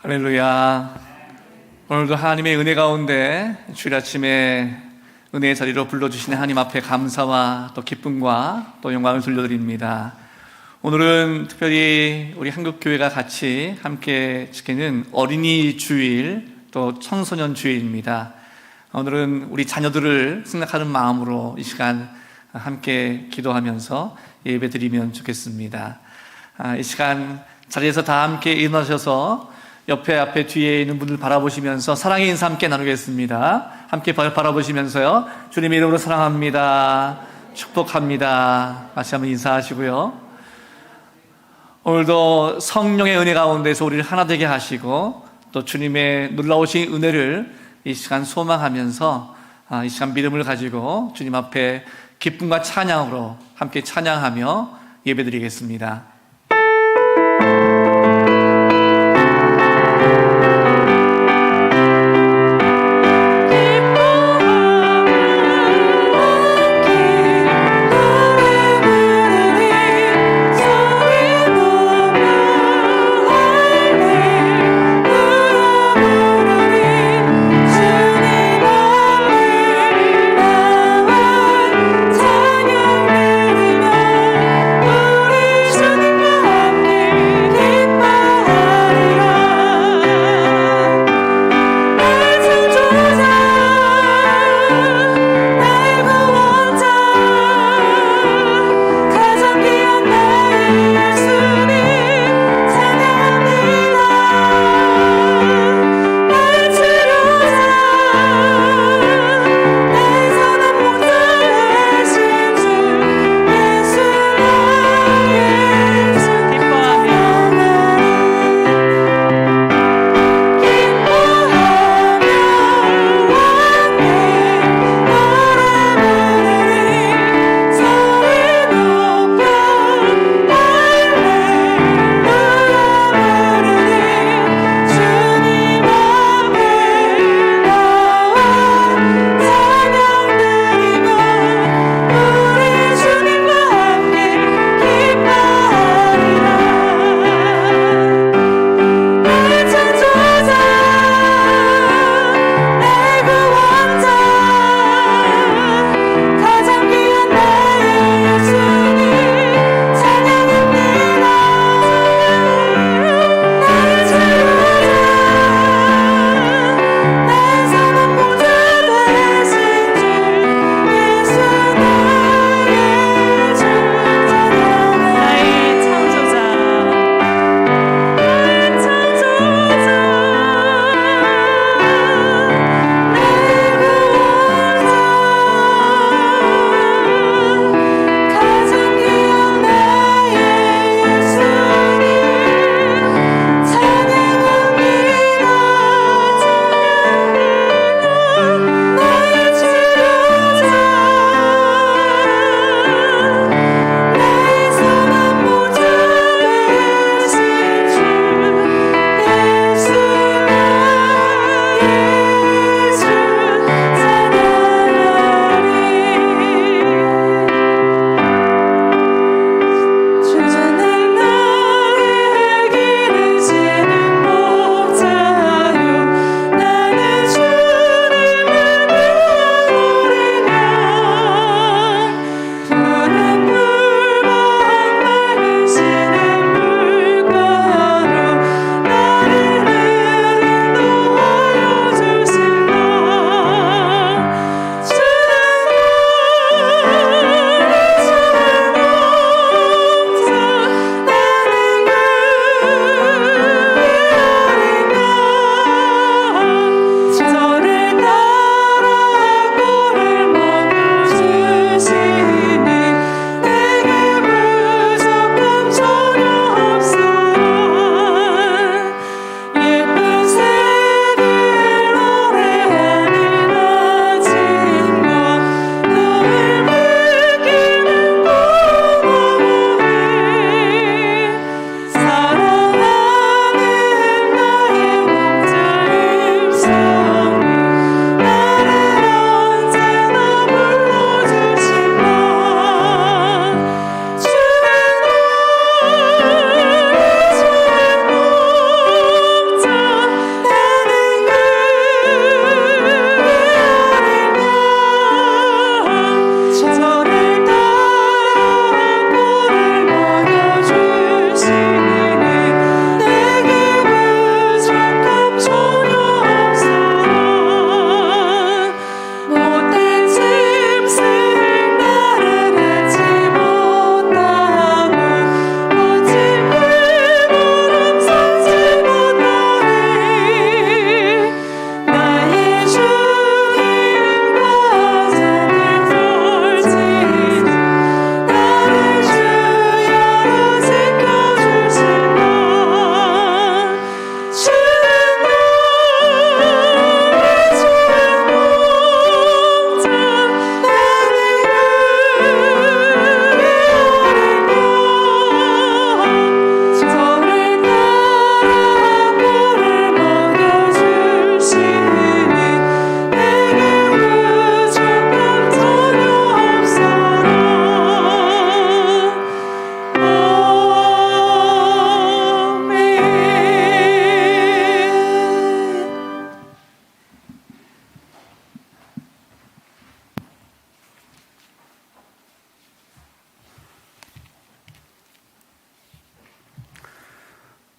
할렐루야. 오늘도 하나님의 은혜 가운데 주일 아침에 은혜의 자리로 불러주시는 하나님 앞에 감사와 또 기쁨과 또 영광을 돌려드립니다. 오늘은 특별히 우리 한국교회가 같이 함께 지키는 어린이 주일 또 청소년 주일입니다. 오늘은 우리 자녀들을 생각하는 마음으로 이 시간 함께 기도하면서 예배 드리면 좋겠습니다. 이 시간 자리에서 다 함께 일어나셔서 옆에 앞에 뒤에 있는 분들 바라보시면서 사랑의 인사 함께 나누겠습니다. 함께 바라보시면서요, 주님의 이름으로 사랑합니다, 축복합니다 같이 한번 인사하시고요. 오늘도 성령의 은혜 가운데서 우리를 하나 되게 하시고 또 주님의 놀라우신 은혜를 이 시간 소망하면서 이 시간 믿음을 가지고 주님 앞에 기쁨과 찬양으로 함께 찬양하며 예배드리겠습니다. 찬양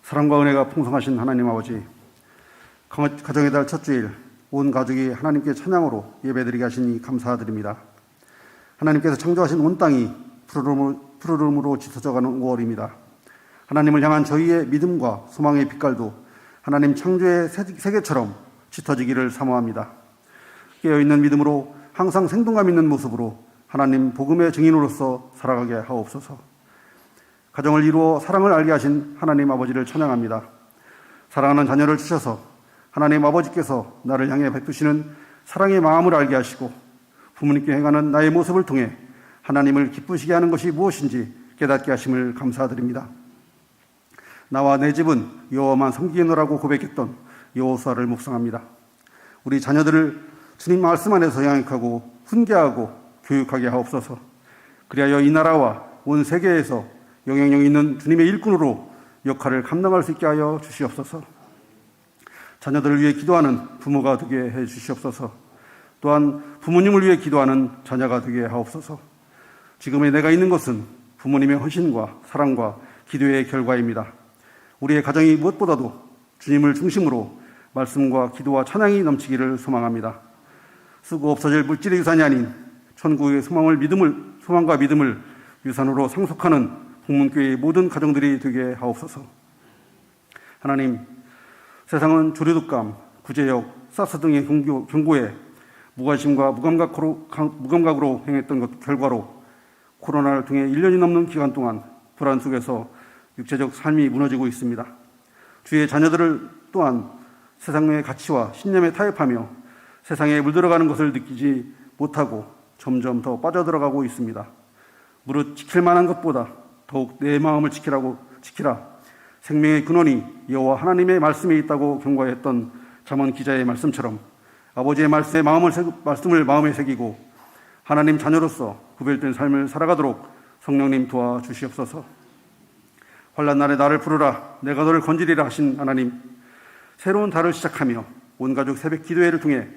사랑과 은혜가 풍성하신 하나님 아버지, 가정의 달 첫 주일 온 가족이 하나님께 찬양으로 예배드리게 하시니 감사드립니다. 하나님께서 창조하신 온 땅이 푸르름으로 짙어져가는 5월입니다. 하나님을 향한 저희의 믿음과 소망의 빛깔도 하나님 창조의 세계처럼 짙어지기를 사모합니다. 깨어있는 믿음으로 항상 생동감 있는 모습으로 하나님 복음의 증인으로서 살아가게 하옵소서. 가정을 이루어 사랑을 알게 하신 하나님 아버지를 찬양합니다. 사랑하는 자녀를 주셔서 하나님 아버지께서 나를 향해 베푸시는 사랑의 마음을 알게 하시고 부모님께 행하는 나의 모습을 통해 하나님을 기쁘시게 하는 것이 무엇인지 깨닫게 하심을 감사드립니다. 나와 내 집은 여호와만 섬기노라고 고백했던 여호수아를 묵상합니다. 우리 자녀들을 주님 말씀 안에서 양육하고 훈계하고 교육하게 하옵소서. 그리하여 이 나라와 온 세계에서 영향력 있는 주님의 일꾼으로 역할을 감당할 수 있게 하여 주시옵소서. 자녀들을 위해 기도하는 부모가 되게 해 주시옵소서. 또한 부모님을 위해 기도하는 자녀가 되게 하옵소서. 지금의 내가 있는 것은 부모님의 헌신과 사랑과 기도의 결과입니다. 우리의 가정이 무엇보다도 주님을 중심으로 말씀과 기도와 찬양이 넘치기를 소망합니다. 쓰고 없어질 물질의 유산이 아닌 천국의 소망과 믿음을 유산으로 상속하는 복문교회의 모든 가정들이 되게 하옵소서. 하나님, 세상은 조류독감, 구제역, 사스 등의 경고에 무관심과 무감각으로 행했던 것 결과로 코로나를 통해 1년이 넘는 기간 동안 불안 속에서 육체적 삶이 무너지고 있습니다. 주의 자녀들을 또한 세상의 가치와 신념에 타협하며 세상에 물들어가는 것을 느끼지 못하고 점점 더 빠져들어가고 있습니다. 무릇 지킬 만한 것보다 더욱 내 마음을 지키라. 생명의 근원이 여호와 하나님의 말씀에 있다고 경고했던 잠언 기자의 말씀처럼 아버지의 말씀을 마음에 새기고 하나님 자녀로서 구별된 삶을 살아가도록 성령님 도와주시옵소서. 환난 날에 나를 부르라 내가 너를 건지리라 하신 하나님, 새로운 달을 시작하며 온 가족 새벽 기도회를 통해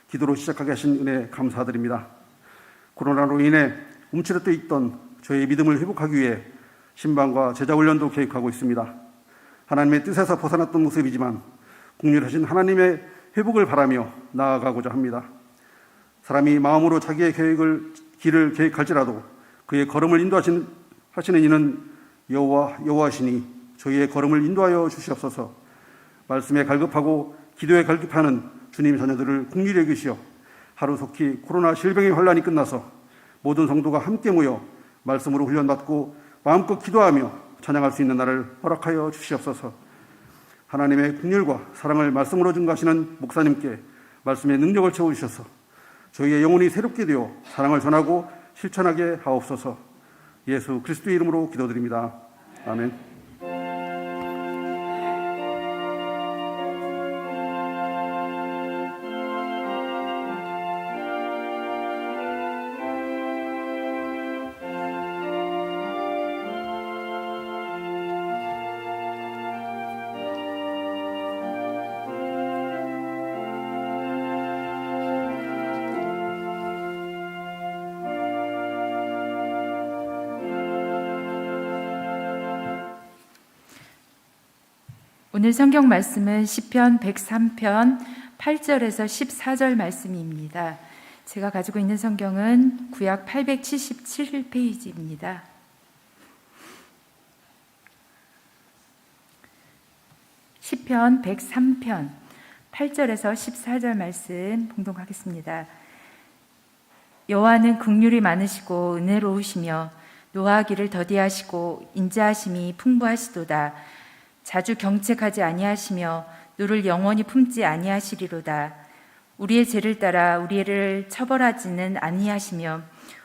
기도로 시작하게 하신 은혜 감사드립니다. 코로나로 인해 움츠러져 있던 저의 믿음을 회복하기 위해 신방과 제자훈련도 계획하고 있습니다. 하나님의 뜻에서 벗어났던 모습이지만 긍휼하신 하나님의 회복을 바라며 나아가고자 합니다. 사람이 마음으로 자기의 길을 계획할지라도 그의 걸음을 인도하시는 이는 여호와시니 저희의 걸음을 인도하여 주시옵소서. 말씀에 갈급하고 기도에 갈급하는 주님 자녀들을 긍휼히 여기시어 하루속히 코로나 질병의 환란이 끝나서 모든 성도가 함께 모여 말씀으로 훈련받고 마음껏 기도하며 찬양할 수 있는 날을 허락하여 주시옵소서. 하나님의 긍휼과 사랑을 말씀으로 증거하시는 목사님께 말씀의 능력을 채워주셔서 저희의 영혼이 새롭게 되어 사랑을 전하고 실천하게 하옵소서. 예수 그리스도의 이름으로 기도드립니다. 아멘. 오늘 성경 말씀은 시편 103편 8절에서 14절 말씀입니다. 제가 가지고 있는 성경은 구약 877페이지입니다. 시편 103편 8절에서 14절 말씀 봉독하겠습니다. 여호와는 긍휼이 많으시고 은혜로우시며 노하기를 더디하시고 인자하심이 풍부하시도다. 자주 경책하지 아니하시며 누를 영원히 품지 아니하시리로다. 우리의 죄를 따라 우리를 처벌하지는 아니하시며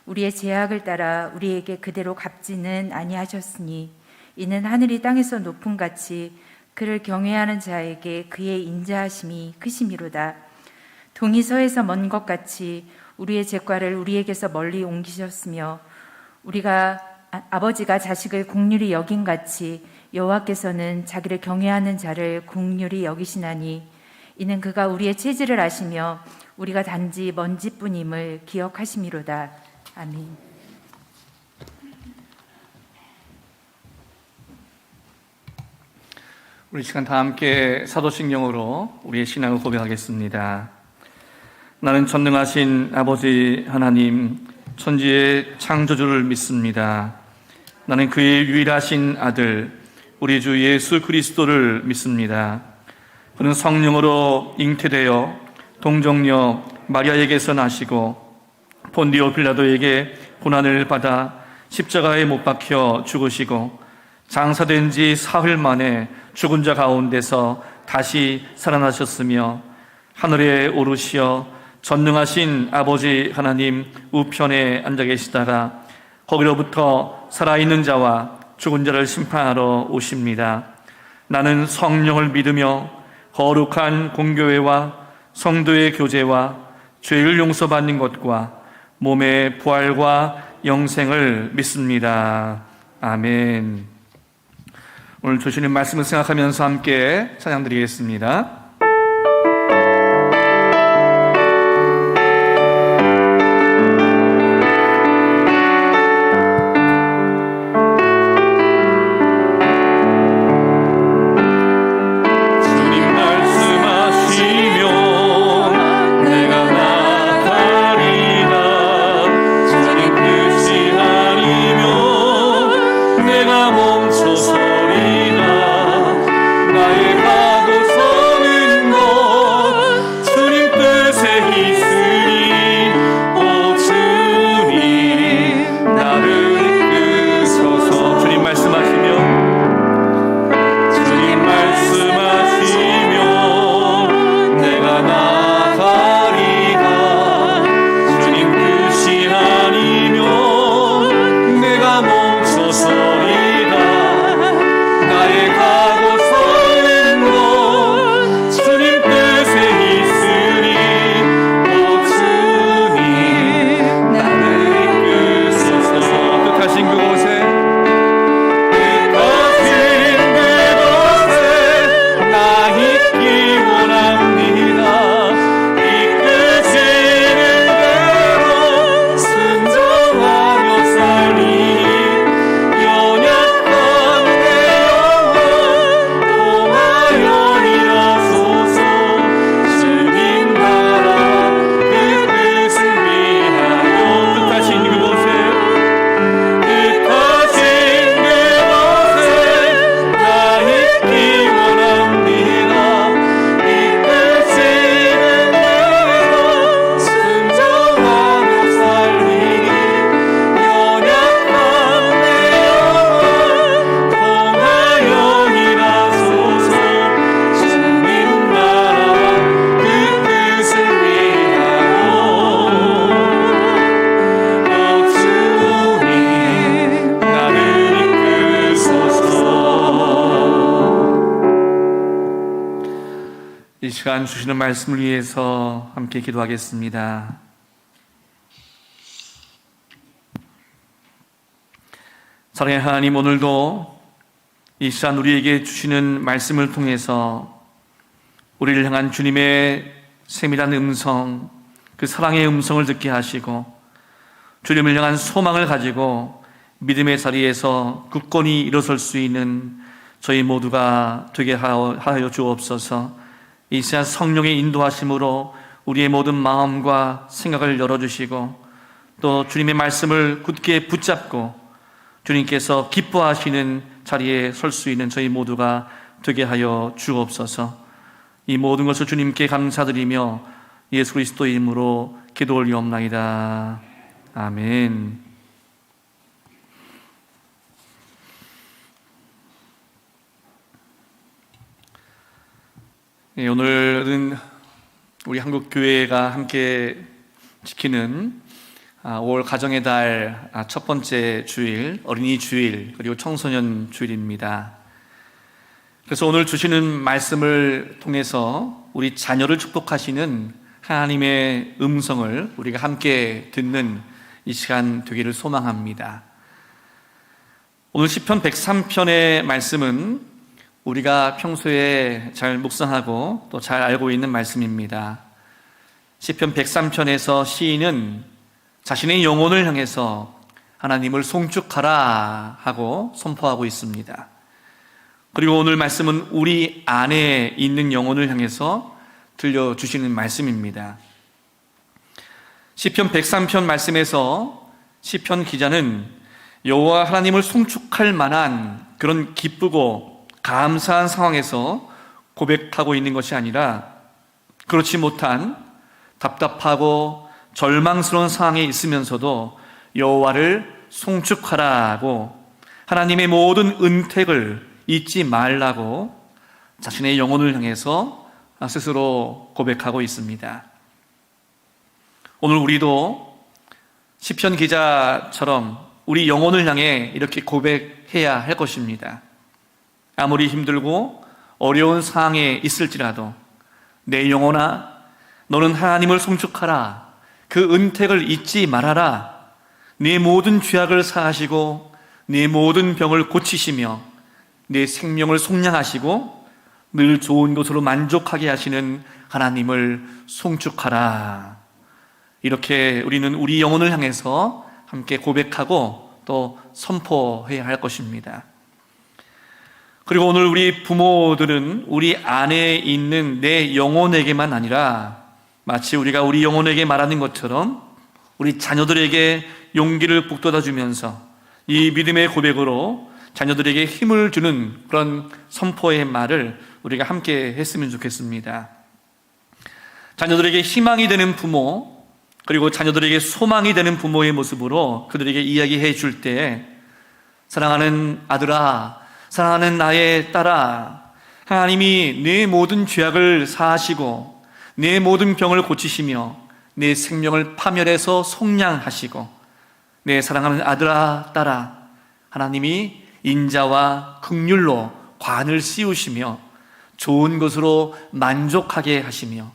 우리의 죄악을 따라 우리에게 그대로 갚지는 아니하셨으니 이는 하늘이 땅에서 높음같이 그를 경외하는 자에게 그의 인자하심이 크심이로다. 동이 서에서 먼 것 같이 우리의 죄과를 우리에게서 멀리 옮기셨으며 아버지가 자식을 긍휼히 여긴 같이 여호와께서는 자기를 경외하는 자를 긍휼히 여기시나니 이는 그가 우리의 체질을 아시며 우리가 단지 먼지뿐임을 기억하심이로다. 아멘. 우리 시간 다 함께 사도신경으로 우리의 신앙을 고백하겠습니다. 나는 전능하신 아버지 하나님, 천지의 창조주를 믿습니다. 나는 그의 유일하신 아들, 우리 주 예수 그리스도를 믿습니다. 그는 성령으로 잉태되어 동정녀 마리아에게서 나시고 본디오 빌라도에게 고난을 받아 십자가에 못 박혀 죽으시고 장사된 지 사흘 만에 죽은 자 가운데서 다시 살아나셨으며 하늘에 오르시어 전능하신 아버지 하나님 우편에 앉아 계시다가 거기로부터 살아있는 자와 죽은 자를 심판하러 오십니다. 나는 성령을 믿으며 거룩한 공교회와 성도의 교제와 죄를 용서받는 것과 몸의 부활과 영생을 믿습니다. 아멘. 오늘 주시는 말씀을 생각하면서 함께 찬양드리겠습니다. 이 시간 주시는 말씀을 위해서 함께 기도하겠습니다. 사랑의 하나님, 오늘도 이 시간 우리에게 주시는 말씀을 통해서 우리를 향한 주님의 세밀한 음성, 그 사랑의 음성을 듣게 하시고 주님을 향한 소망을 가지고 믿음의 자리에서 굳건히 일어설 수 있는 저희 모두가 되게 하여 주옵소서. 이 시간 성령의 인도하심으로 우리의 모든 마음과 생각을 열어주시고 또 주님의 말씀을 굳게 붙잡고 주님께서 기뻐하시는 자리에 설 수 있는 저희 모두가 되게 하여 주옵소서. 이 모든 것을 주님께 감사드리며 예수 그리스도의 이름으로 기도 올리옵나이다. 아멘. 네, 오늘은 우리 한국교회가 함께 지키는 5월 가정의 달 첫 번째 주일, 어린이 주일, 그리고 청소년 주일입니다. 그래서 오늘 주시는 말씀을 통해서 우리 자녀를 축복하시는 하나님의 음성을 우리가 함께 듣는 이 시간 되기를 소망합니다. 오늘 시편 103편의 말씀은 우리가 평소에 잘 묵상하고 또 잘 알고 있는 말씀입니다. 시편 103편에서 시인은 자신의 영혼을 향해서 하나님을 송축하라 하고 선포하고 있습니다. 그리고 오늘 말씀은 우리 안에 있는 영혼을 향해서 들려주시는 말씀입니다. 시편 103편 말씀에서 시편 기자는 여호와 하나님을 송축할 만한 그런 기쁘고 감사한 상황에서 고백하고 있는 것이 아니라 그렇지 못한 답답하고 절망스러운 상황에 있으면서도 여호와를 송축하라고, 하나님의 모든 은택을 잊지 말라고 자신의 영혼을 향해서 스스로 고백하고 있습니다. 오늘 우리도 시편 기자처럼 우리 영혼을 향해 이렇게 고백해야 할 것입니다. 아무리 힘들고 어려운 상황에 있을지라도 내 영혼아, 너는 하나님을 송축하라. 그 은택을 잊지 말아라. 내 모든 죄악을 사하시고 내 모든 병을 고치시며 내 생명을 속량하시고 늘 좋은 것으로 만족하게 하시는 하나님을 송축하라. 이렇게 우리는 우리 영혼을 향해서 함께 고백하고 또 선포해야 할 것입니다. 그리고 오늘 우리 부모들은 우리 안에 있는 내 영혼에게만 아니라 마치 우리가 우리 영혼에게 말하는 것처럼 우리 자녀들에게 용기를 북돋아 주면서 이 믿음의 고백으로 자녀들에게 힘을 주는 그런 선포의 말을 우리가 함께 했으면 좋겠습니다. 자녀들에게 희망이 되는 부모, 그리고 자녀들에게 소망이 되는 부모의 모습으로 그들에게 이야기해 줄 때, 사랑하는 아들아, 사랑하는 나의 딸아, 하나님이 내 모든 죄악을 사하시고 내 모든 병을 고치시며 내 생명을 파멸해서 속량하시고, 내 사랑하는 아들아, 딸아, 하나님이 인자와 긍휼로 관을 씌우시며 좋은 것으로 만족하게 하시며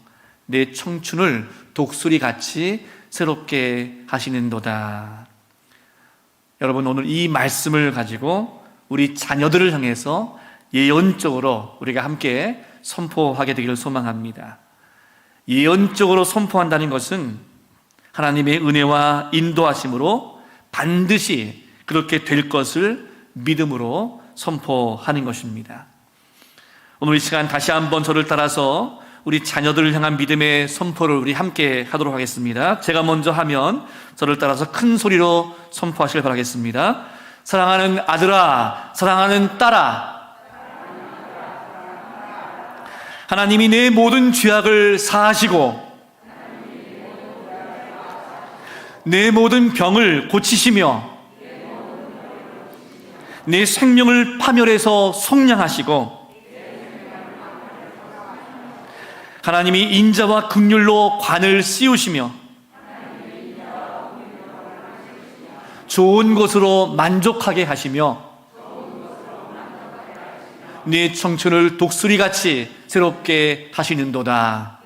내 청춘을 독수리같이 새롭게 하시는도다. 여러분, 오늘 이 말씀을 가지고 우리 자녀들을 향해서 예언적으로 우리가 함께 선포하게 되기를 소망합니다. 예언적으로 선포한다는 것은 하나님의 은혜와 인도하심으로 반드시 그렇게 될 것을 믿음으로 선포하는 것입니다. 오늘 이 시간 다시 한번 저를 따라서 우리 자녀들을 향한 믿음의 선포를 우리 함께 하도록 하겠습니다. 제가 먼저 하면 저를 따라서 큰 소리로 선포하시길 바라겠습니다. 사랑하는 아들아, 사랑하는 딸아, 하나님이 내 모든 죄악을 사하시고 내 모든 병을 고치시며 내 생명을 파멸해서 속량하시고 하나님이 인자와 긍휼로 관을 씌우시며 좋은 것으로 만족하게 하시며 내 청춘을 독수리같이 새롭게 하시는도다.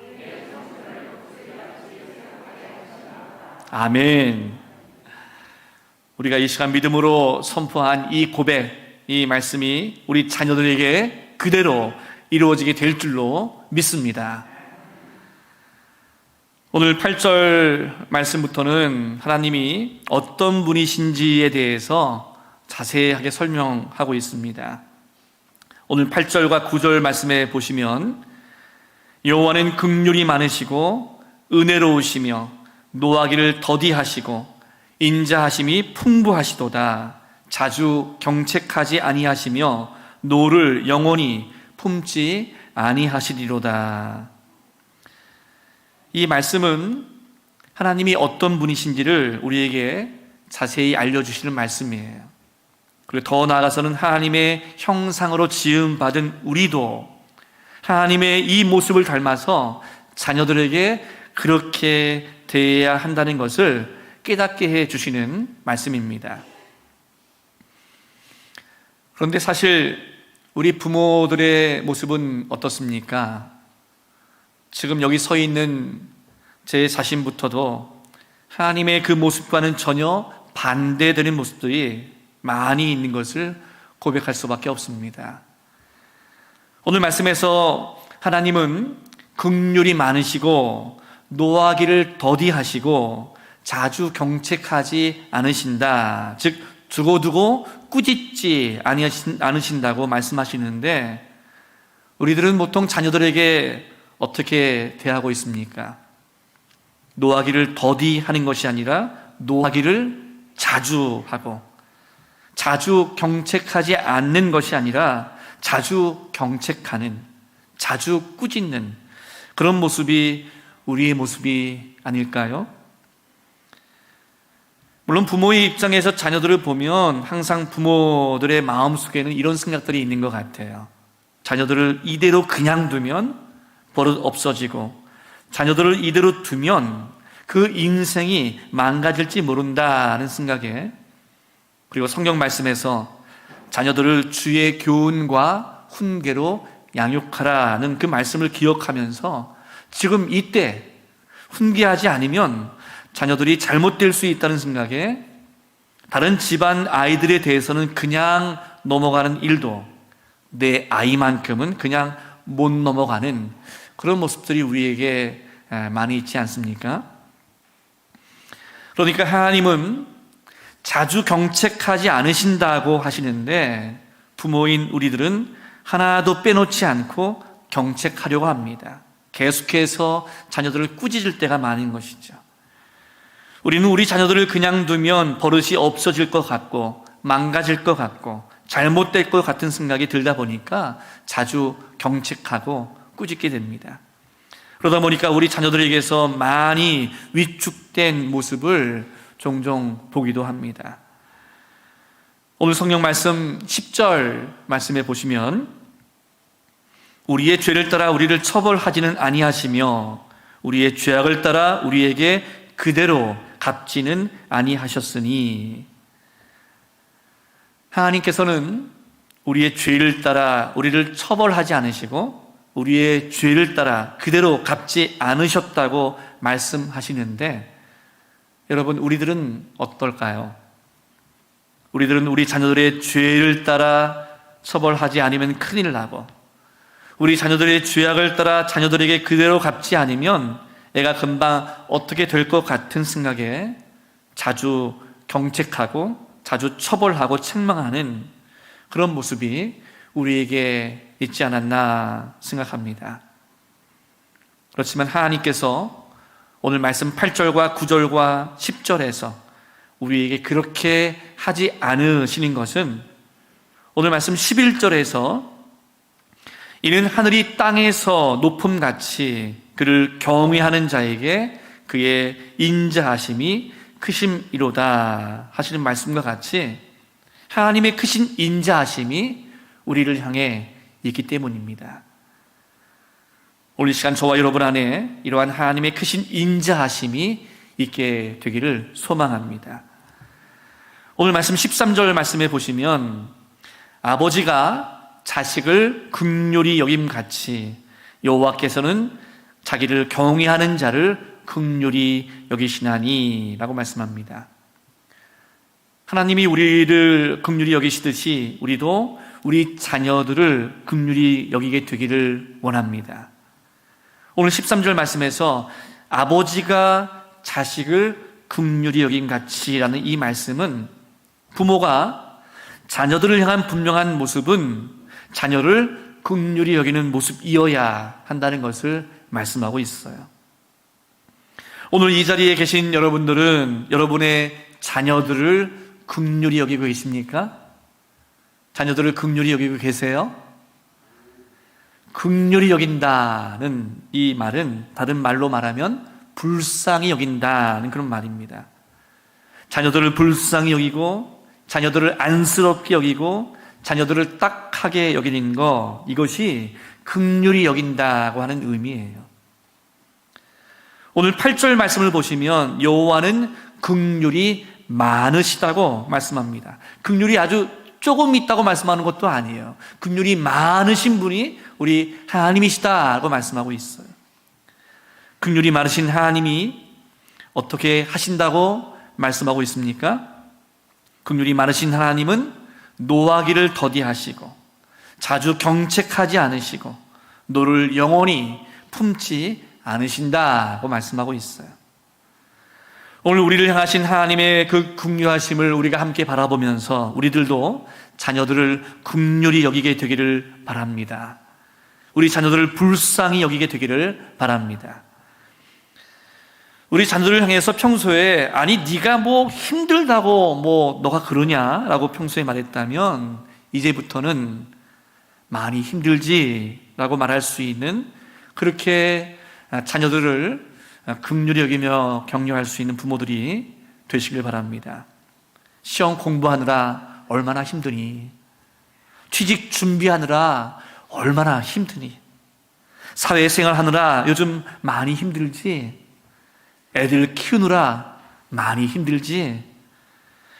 아멘. 우리가 이 시간 믿음으로 선포한 이 고백, 이 말씀이 우리 자녀들에게 그대로 이루어지게 될 줄로 믿습니다. 오늘 8절 말씀부터는 하나님이 어떤 분이신지에 대해서 자세하게 설명하고 있습니다. 오늘 8절과 9절 말씀에 보시면 여호와는 긍휼이 많으시고 은혜로우시며 노하기를 더디하시고 인자하심이 풍부하시도다. 자주 경책하지 아니하시며 노를 영원히 품지 아니하시리로다. 이 말씀은 하나님이 어떤 분이신지를 우리에게 자세히 알려주시는 말씀이에요. 그리고 더 나아가서는 하나님의 형상으로 지음받은 우리도 하나님의 이 모습을 닮아서 자녀들에게 그렇게 대해야 한다는 것을 깨닫게 해주시는 말씀입니다. 그런데 사실 우리 부모들의 모습은 어떻습니까? 지금 여기 서 있는 제 자신부터도 하나님의 그 모습과는 전혀 반대되는 모습들이 많이 있는 것을 고백할 수밖에 없습니다. 오늘 말씀에서 하나님은 긍휼이 많으시고 노하기를 더디하시고 자주 경책하지 않으신다. 즉 두고두고 꾸짖지 않으신다고 말씀하시는데, 우리들은 보통 자녀들에게 어떻게 대하고 있습니까? 노하기를 더디하는 것이 아니라 노하기를 자주 하고, 자주 경책하지 않는 것이 아니라 자주 경책하는, 자주 꾸짖는 그런 모습이 우리의 모습이 아닐까요? 물론 부모의 입장에서 자녀들을 보면 항상 부모들의 마음속에는 이런 생각들이 있는 것 같아요. 자녀들을 이대로 그냥 두면 버릇 없어지고, 자녀들을 이대로 두면 그 인생이 망가질지 모른다는 생각에, 그리고 성경 말씀에서 자녀들을 주의 교훈과 훈계로 양육하라는 그 말씀을 기억하면서 지금 이때 훈계하지 않으면 자녀들이 잘못될 수 있다는 생각에 다른 집안 아이들에 대해서는 그냥 넘어가는 일도 내 아이만큼은 그냥 못 넘어가는 그런 모습들이 우리에게 많이 있지 않습니까? 그러니까 하나님은 자주 경책하지 않으신다고 하시는데, 부모인 우리들은 하나도 빼놓지 않고 경책하려고 합니다. 계속해서 자녀들을 꾸짖을 때가 많은 것이죠. 우리는 우리 자녀들을 그냥 두면 버릇이 없어질 것 같고, 망가질 것 같고, 잘못될 것 같은 생각이 들다 보니까 자주 경책하고 꾸짖게 됩니다. 그러다 보니까 우리 자녀들에게서 많이 위축된 모습을 종종 보기도 합니다. 오늘 성경 말씀 10절 말씀에 보시면, 우리의 죄를 따라 우리를 처벌하지는 아니하시며 우리의 죄악을 따라 우리에게 그대로 갚지는 아니하셨으니, 하나님께서는 우리의 죄를 따라 우리를 처벌하지 않으시고 우리의 죄를 따라 그대로 갚지 않으셨다고 말씀하시는데, 여러분, 우리들은 어떨까요? 우리들은 우리 자녀들의 죄를 따라 처벌하지 않으면 큰일 나고, 우리 자녀들의 죄악을 따라 자녀들에게 그대로 갚지 않으면 애가 금방 어떻게 될 것 같은 생각에 자주 경책하고 자주 처벌하고 책망하는 그런 모습이 우리에게 있지 않았나 생각합니다. 그렇지만 하나님께서 오늘 말씀 8절과 9절과 10절에서 우리에게 그렇게 하지 않으시는 것은, 오늘 말씀 11절에서 이는 하늘이 땅에서 높음같이 그를 경외하는 자에게 그의 인자하심이 크심이로다 하시는 말씀과 같이, 하나님의 크신 인자하심이 우리를 향해 있기 때문입니다. 오늘 이 시간 저와 여러분 안에 이러한 하나님의 크신 인자하심이 있게 되기를 소망합니다. 오늘 말씀 13절 말씀에 보시면, 아버지가 자식을 긍휼히 여김같이 여호와께서는 자기를 경외하는 자를 긍휼히 여기시나니 라고 말씀합니다. 하나님이 우리를 긍휼히 여기시듯이 우리도 우리 자녀들을 긍휼히 여기게 되기를 원합니다. 오늘 13절 말씀에서 아버지가 자식을 긍휼히 여김같이라는 이 말씀은, 부모가 자녀들을 향한 분명한 모습은 자녀를 긍휼히 여기는 모습이어야 한다는 것을 말씀하고 있어요. 오늘 이 자리에 계신 여러분들은 여러분의 자녀들을 긍휼히 여기고 계십니까? 자녀들을 긍휼히 여기고 계세요? 긍휼히 여긴다는 이 말은 다른 말로 말하면 불쌍히 여긴다는 그런 말입니다. 자녀들을 불쌍히 여기고, 자녀들을 안쓰럽게 여기고, 자녀들을 딱하게 여기는 것, 이것이 긍휼히 여긴다고 하는 의미예요. 오늘 8절 말씀을 보시면 여호와는 긍휼이 많으시다고 말씀합니다. 긍휼이 아주 조금 있다고 말씀하는 것도 아니에요. 긍휼이 많으신 분이 우리 하나님이시다고 말씀하고 있어요. 긍휼이 많으신 하나님이 어떻게 하신다고 말씀하고 있습니까? 긍휼이 많으신 하나님은 노하기를 더디하시고 자주 경책하지 않으시고 노를 영원히 품지 않으신다고 말씀하고 있어요. 오늘 우리를 향하신 하나님의 그 긍휼하심을 우리가 함께 바라보면서 우리들도 자녀들을 긍휼히 여기게 되기를 바랍니다. 우리 자녀들을 불쌍히 여기게 되기를 바랍니다. 우리 자녀들을 향해서 평소에 아니 네가 뭐 힘들다고 뭐 너가 그러냐라고 평소에 말했다면 이제부터는 많이 힘들지라고 말할 수 있는, 그렇게 자녀들을 긍휼히 여기며 격려할 수 있는 부모들이 되시길 바랍니다. 시험 공부하느라 얼마나 힘드니? 취직 준비하느라 얼마나 힘드니? 사회생활 하느라 요즘 많이 힘들지? 애들 키우느라 많이 힘들지?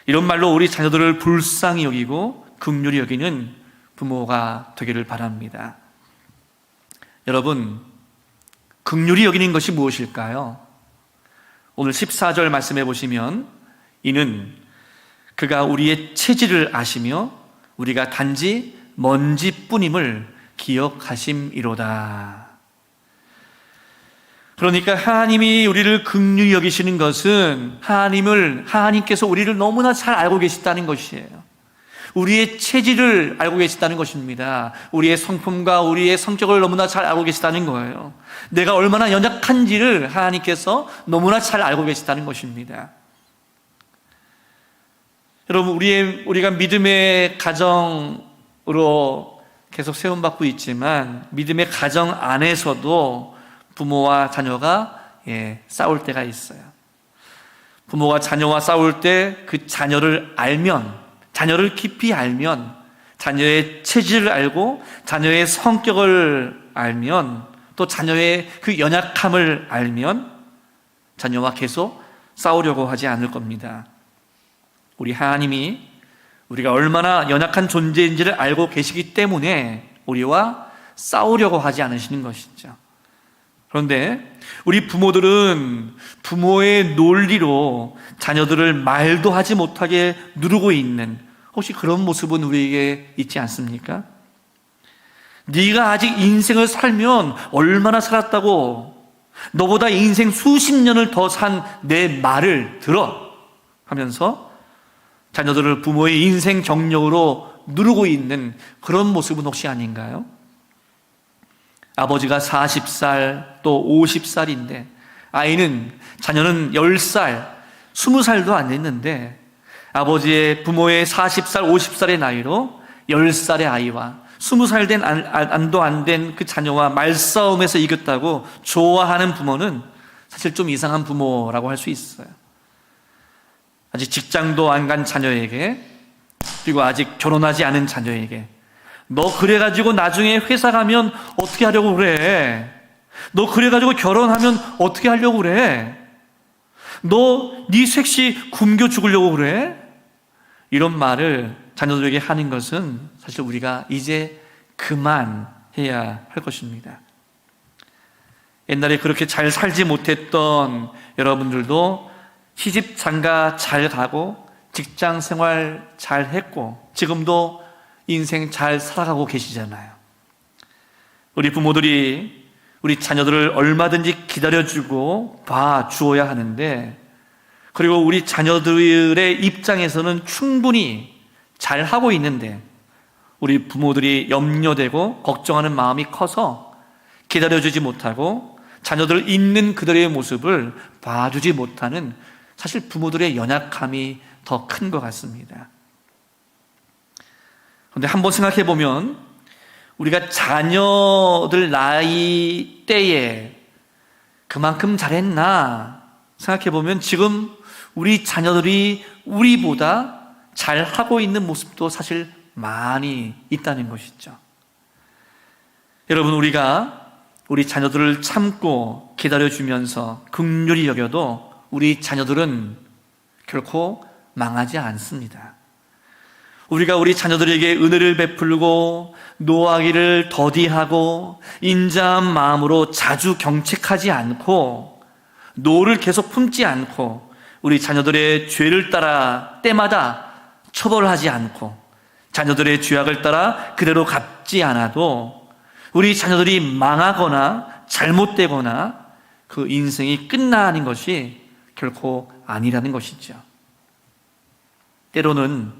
이런 말로 우리 자녀들을 불쌍히 여기고 긍휼히 여기는 부모가 되기를 바랍니다. 여러분, 긍휼히 여기는 것이 무엇일까요? 오늘 14절 말씀해 보시면 이는 그가 우리의 체질을 아시며 우리가 단지 먼지뿐임을 기억하심이로다. 그러니까 하나님이 우리를 긍휼히 여기시는 것은 하나님께서 우리를 너무나 잘 알고 계시다는 것이에요. 우리의 체질을 알고 계시다는 것입니다. 우리의 성품과 우리의 성격을 너무나 잘 알고 계시다는 거예요. 내가 얼마나 연약한지를 하나님께서 너무나 잘 알고 계시다는 것입니다. 여러분, 우리가 믿음의 가정으로 계속 세움받고 있지만 믿음의 가정 안에서도 부모와 자녀가 싸울 때가 있어요. 부모가 자녀와 싸울 때 그 자녀를 깊이 알면, 자녀의 체질을 알고 자녀의 성격을 알면, 또 자녀의 그 연약함을 알면 자녀와 계속 싸우려고 하지 않을 겁니다. 우리 하나님이 우리가 얼마나 연약한 존재인지를 알고 계시기 때문에 우리와 싸우려고 하지 않으시는 것이죠. 그런데 우리 부모들은 부모의 논리로 자녀들을 말도 하지 못하게 누르고 있는, 혹시 그런 모습은 우리에게 있지 않습니까? 네가 아직 인생을 살면 얼마나 살았다고, 너보다 인생 수십 년을 더 산 내 말을 들어 하면서 자녀들을 부모의 인생 경력으로 누르고 있는 그런 모습은 혹시 아닌가요? 아버지가 40살 또 50살인데 자녀는 10살, 20살도 안 됐는데 부모의 40살, 50살의 나이로 10살의 아이와 20살 안도 안 된 그 자녀와 말싸움에서 이겼다고 좋아하는 부모는 사실 좀 이상한 부모라고 할 수 있어요. 아직 직장도 안 간 자녀에게, 그리고 아직 결혼하지 않은 자녀에게 너 그래가지고 나중에 회사 가면 어떻게 하려고 그래? 너 그래가지고 결혼하면 어떻게 하려고 그래? 너 네 색시 굶겨 죽으려고 그래? 이런 말을 자녀들에게 하는 것은 사실 우리가 이제 그만해야 할 것입니다. 옛날에 그렇게 잘 살지 못했던 여러분들도 시집 장가 잘 가고 직장 생활 잘 했고 지금도 인생 잘 살아가고 계시잖아요. 우리 부모들이 우리 자녀들을 얼마든지 기다려주고 봐주어야 하는데, 그리고 우리 자녀들의 입장에서는 충분히 잘하고 있는데 우리 부모들이 염려되고 걱정하는 마음이 커서 기다려주지 못하고 자녀들 있는 그들의 모습을 봐주지 못하는, 사실 부모들의 연약함이 더 큰 것 같습니다. 그런데 한번 생각해 보면 우리가 자녀들 나이 때에 그만큼 잘했나 생각해 보면 지금 우리 자녀들이 우리보다 잘하고 있는 모습도 사실 많이 있다는 것이죠. 여러분, 우리가 우리 자녀들을 참고 기다려주면서 긍휼히 여겨도 우리 자녀들은 결코 망하지 않습니다. 우리가 우리 자녀들에게 은혜를 베풀고 노하기를 더디하고 인자한 마음으로 자주 경책하지 않고 노를 계속 품지 않고 우리 자녀들의 죄를 따라 때마다 처벌하지 않고 자녀들의 죄악을 따라 그대로 갚지 않아도 우리 자녀들이 망하거나 잘못되거나 그 인생이 끝나는 것이 결코 아니라는 것이죠. 때로는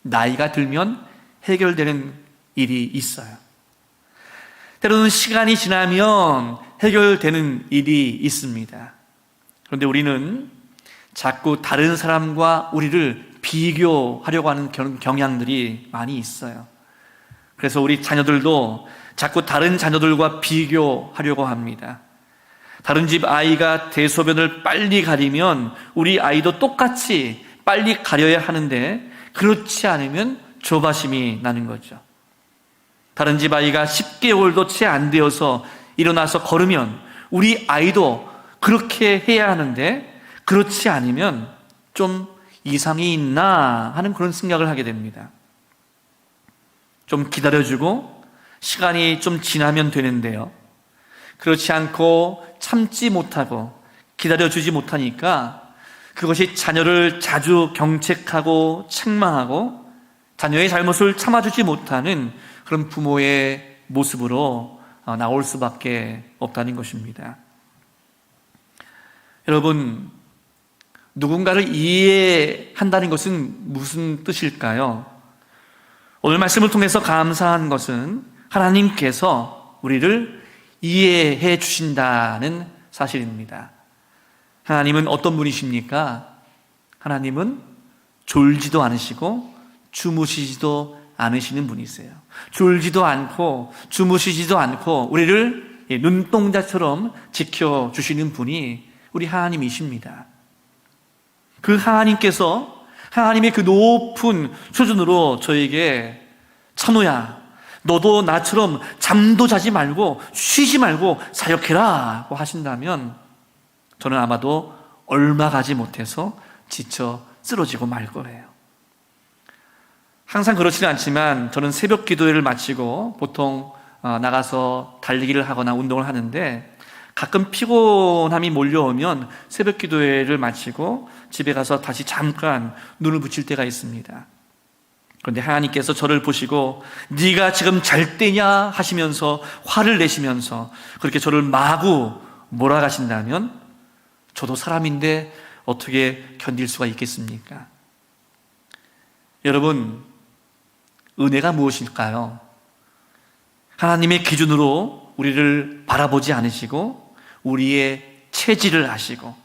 나이가 들면 해결되는 일이 있어요. 때로는 시간이 지나면 해결되는 일이 있습니다. 그런데 우리는 자꾸 다른 사람과 우리를 비교하려고 하는 경향들이 많이 있어요. 그래서 우리 자녀들도 자꾸 다른 자녀들과 비교하려고 합니다. 다른 집 아이가 대소변을 빨리 가리면 우리 아이도 똑같이 빨리 가려야 하는데 그렇지 않으면 조바심이 나는 거죠. 다른 집 아이가 10개월도 채 안 되어서 일어나서 걸으면 우리 아이도 그렇게 해야 하는데 그렇지 않으면 좀 이상이 있나 하는 그런 생각을 하게 됩니다. 좀 기다려주고 시간이 좀 지나면 되는데요. 그렇지 않고 참지 못하고 기다려주지 못하니까 그것이 자녀를 자주 경책하고 책망하고 자녀의 잘못을 참아주지 못하는 그런 부모의 모습으로 나올 수밖에 없다는 것입니다. 여러분, 누군가를 이해한다는 것은 무슨 뜻일까요? 오늘 말씀을 통해서 감사한 것은 하나님께서 우리를 이해해 주신다는 사실입니다. 하나님은 어떤 분이십니까? 하나님은 졸지도 않으시고 주무시지도 않으시는 분이세요. 졸지도 않고 주무시지도 않고 우리를 눈동자처럼 지켜주시는 분이 우리 하나님이십니다. 그 하나님께서 하나님의 그 높은 수준으로 저에게 찬호야, 너도 나처럼 잠도 자지 말고 쉬지 말고 사역해라 고 하신다면 저는 아마도 얼마 가지 못해서 지쳐 쓰러지고 말 거예요. 항상 그렇지는 않지만 저는 새벽 기도회를 마치고 보통 나가서 달리기를 하거나 운동을 하는데 가끔 피곤함이 몰려오면 새벽 기도회를 마치고 집에 가서 다시 잠깐 눈을 붙일 때가 있습니다. 그런데 하나님께서 저를 보시고 네가 지금 잘 때냐 하시면서 화를 내시면서 그렇게 저를 마구 몰아가신다면 저도 사람인데 어떻게 견딜 수가 있겠습니까? 여러분, 은혜가 무엇일까요? 하나님의 기준으로 우리를 바라보지 않으시고 우리의 체질을 아시고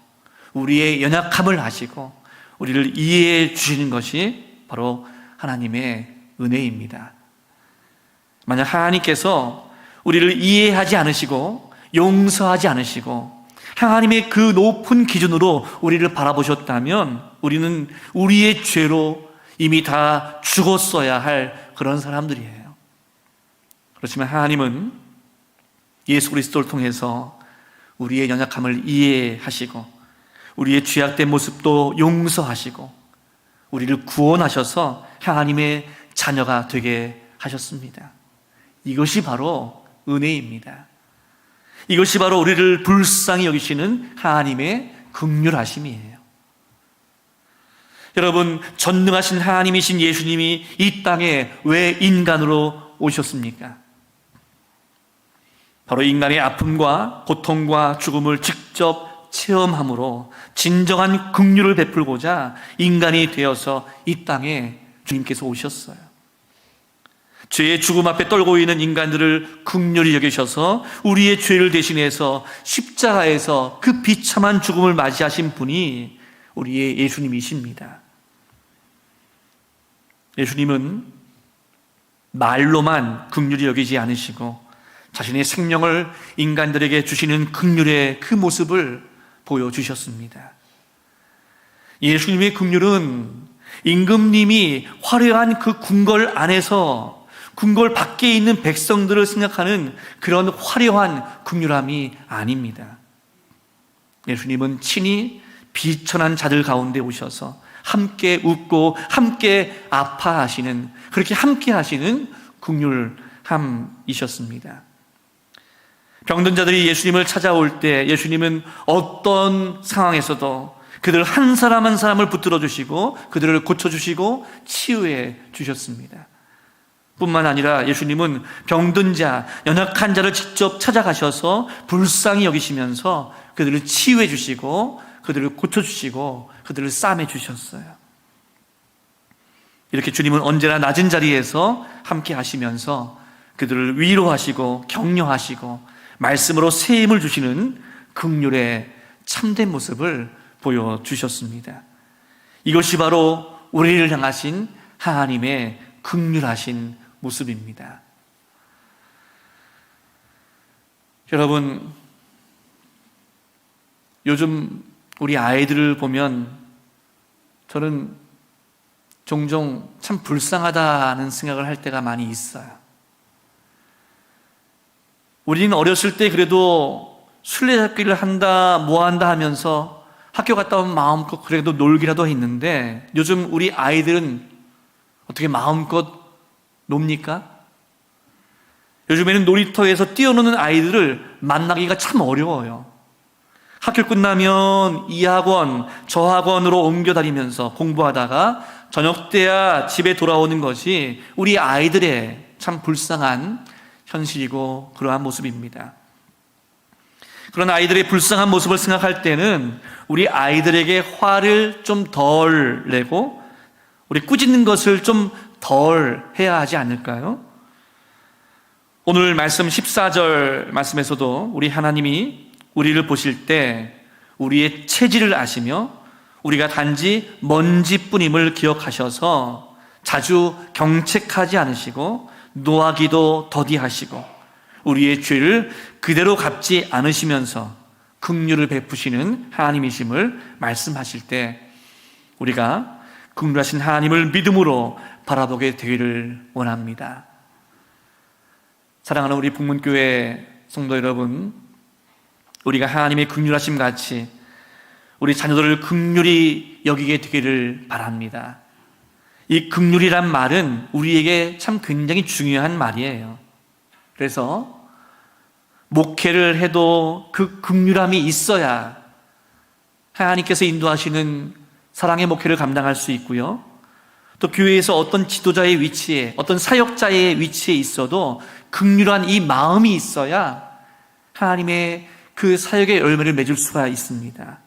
우리의 연약함을 아시고 우리를 이해해 주시는 것이 바로 하나님의 은혜입니다. 만약 하나님께서 우리를 이해하지 않으시고 용서하지 않으시고 하나님의 그 높은 기준으로 우리를 바라보셨다면 우리는 우리의 죄로 이미 다 죽었어야 할 그런 사람들이에요. 그렇지만 하나님은 예수 그리스도를 통해서 우리의 연약함을 이해하시고 우리의 죄악된 모습도 용서하시고 우리를 구원하셔서 하나님의 자녀가 되게 하셨습니다. 이것이 바로 은혜입니다. 이것이 바로 우리를 불쌍히 여기시는 하나님의 긍휼하심이에요. 여러분, 전능하신 하나님이신 예수님이 이 땅에 왜 인간으로 오셨습니까? 바로 인간의 아픔과 고통과 죽음을 직접 체험함으로 진정한 긍휼을 베풀고자 인간이 되어서 이 땅에 주님께서 오셨어요. 죄의 죽음 앞에 떨고 있는 인간들을 긍휼히 여기셔서 우리의 죄를 대신해서 십자가에서 그 비참한 죽음을 맞이하신 분이 우리의 예수님이십니다. 예수님은 말로만 긍휼히 여기지 않으시고 자신의 생명을 인간들에게 주시는 긍휼의 그 모습을 보여주셨습니다. 예수님의 긍휼은 임금님이 화려한 그 궁궐 안에서 궁궐 밖에 있는 백성들을 생각하는 그런 화려한 긍휼함이 아닙니다. 예수님은 친히 비천한 자들 가운데 오셔서 함께 웃고 함께 아파하시는, 그렇게 함께 하시는 긍휼함이셨습니다. 병든 자들이 예수님을 찾아올 때 예수님은 어떤 상황에서도 그들 한 사람 한 사람을 붙들어 주시고 그들을 고쳐주시고 치유해 주셨습니다. 뿐만 아니라 예수님은 병든 자, 연약한 자를 직접 찾아가셔서 불쌍히 여기시면서 그들을 치유해 주시고 그들을 고쳐주시고 그들을 싸매 주셨어요. 이렇게 주님은 언제나 낮은 자리에서 함께 하시면서 그들을 위로하시고 격려하시고 말씀으로 새 힘을 주시는 긍휼의 참된 모습을 보여주셨습니다. 이것이 바로 우리를 향하신 하나님의 긍휼하신 모습입니다. 여러분, 요즘 우리 아이들을 보면 저는 종종 참 불쌍하다는 생각을 할 때가 많이 있어요. 우리는 어렸을 때 그래도 술래잡기를 한다, 뭐 한다 하면서 학교 갔다 오면 마음껏 그래도 놀기라도 했는데 요즘 우리 아이들은 어떻게 마음껏 놉니까? 요즘에는 놀이터에서 뛰어노는 아이들을 만나기가 참 어려워요. 학교 끝나면 이 학원, 저 학원으로 옮겨 다니면서 공부하다가 저녁 때야 집에 돌아오는 것이 우리 아이들의 참 불쌍한 현실이고 그러한 모습입니다. 그런 아이들의 불쌍한 모습을 생각할 때는 우리 아이들에게 화를 좀 덜 내고 우리 꾸짖는 것을 좀 덜 해야 하지 않을까요? 오늘 말씀 14절 말씀에서도 우리 하나님이 우리를 보실 때 우리의 체질을 아시며 우리가 단지 먼지뿐임을 기억하셔서 자주 경책하지 않으시고 노하기도 더디하시고 우리의 죄를 그대로 갚지 않으시면서 긍휼을 베푸시는 하나님이심을 말씀하실 때 우리가 긍휼하신 하나님을 믿음으로 바라보게 되기를 원합니다. 사랑하는 우리 북문교회 성도 여러분, 우리가 하나님의 긍휼하심 같이 우리 자녀들을 긍휼히 여기게 되기를 바랍니다. 이 긍휼이란 말은 우리에게 참 굉장히 중요한 말이에요. 그래서 목회를 해도 그 긍휼함이 있어야 하나님께서 인도하시는 사랑의 목회를 감당할 수 있고요. 또 교회에서 어떤 지도자의 위치에, 어떤 사역자의 위치에 있어도 긍휼한 이 마음이 있어야 하나님의 그 사역의 열매를 맺을 수가 있습니다.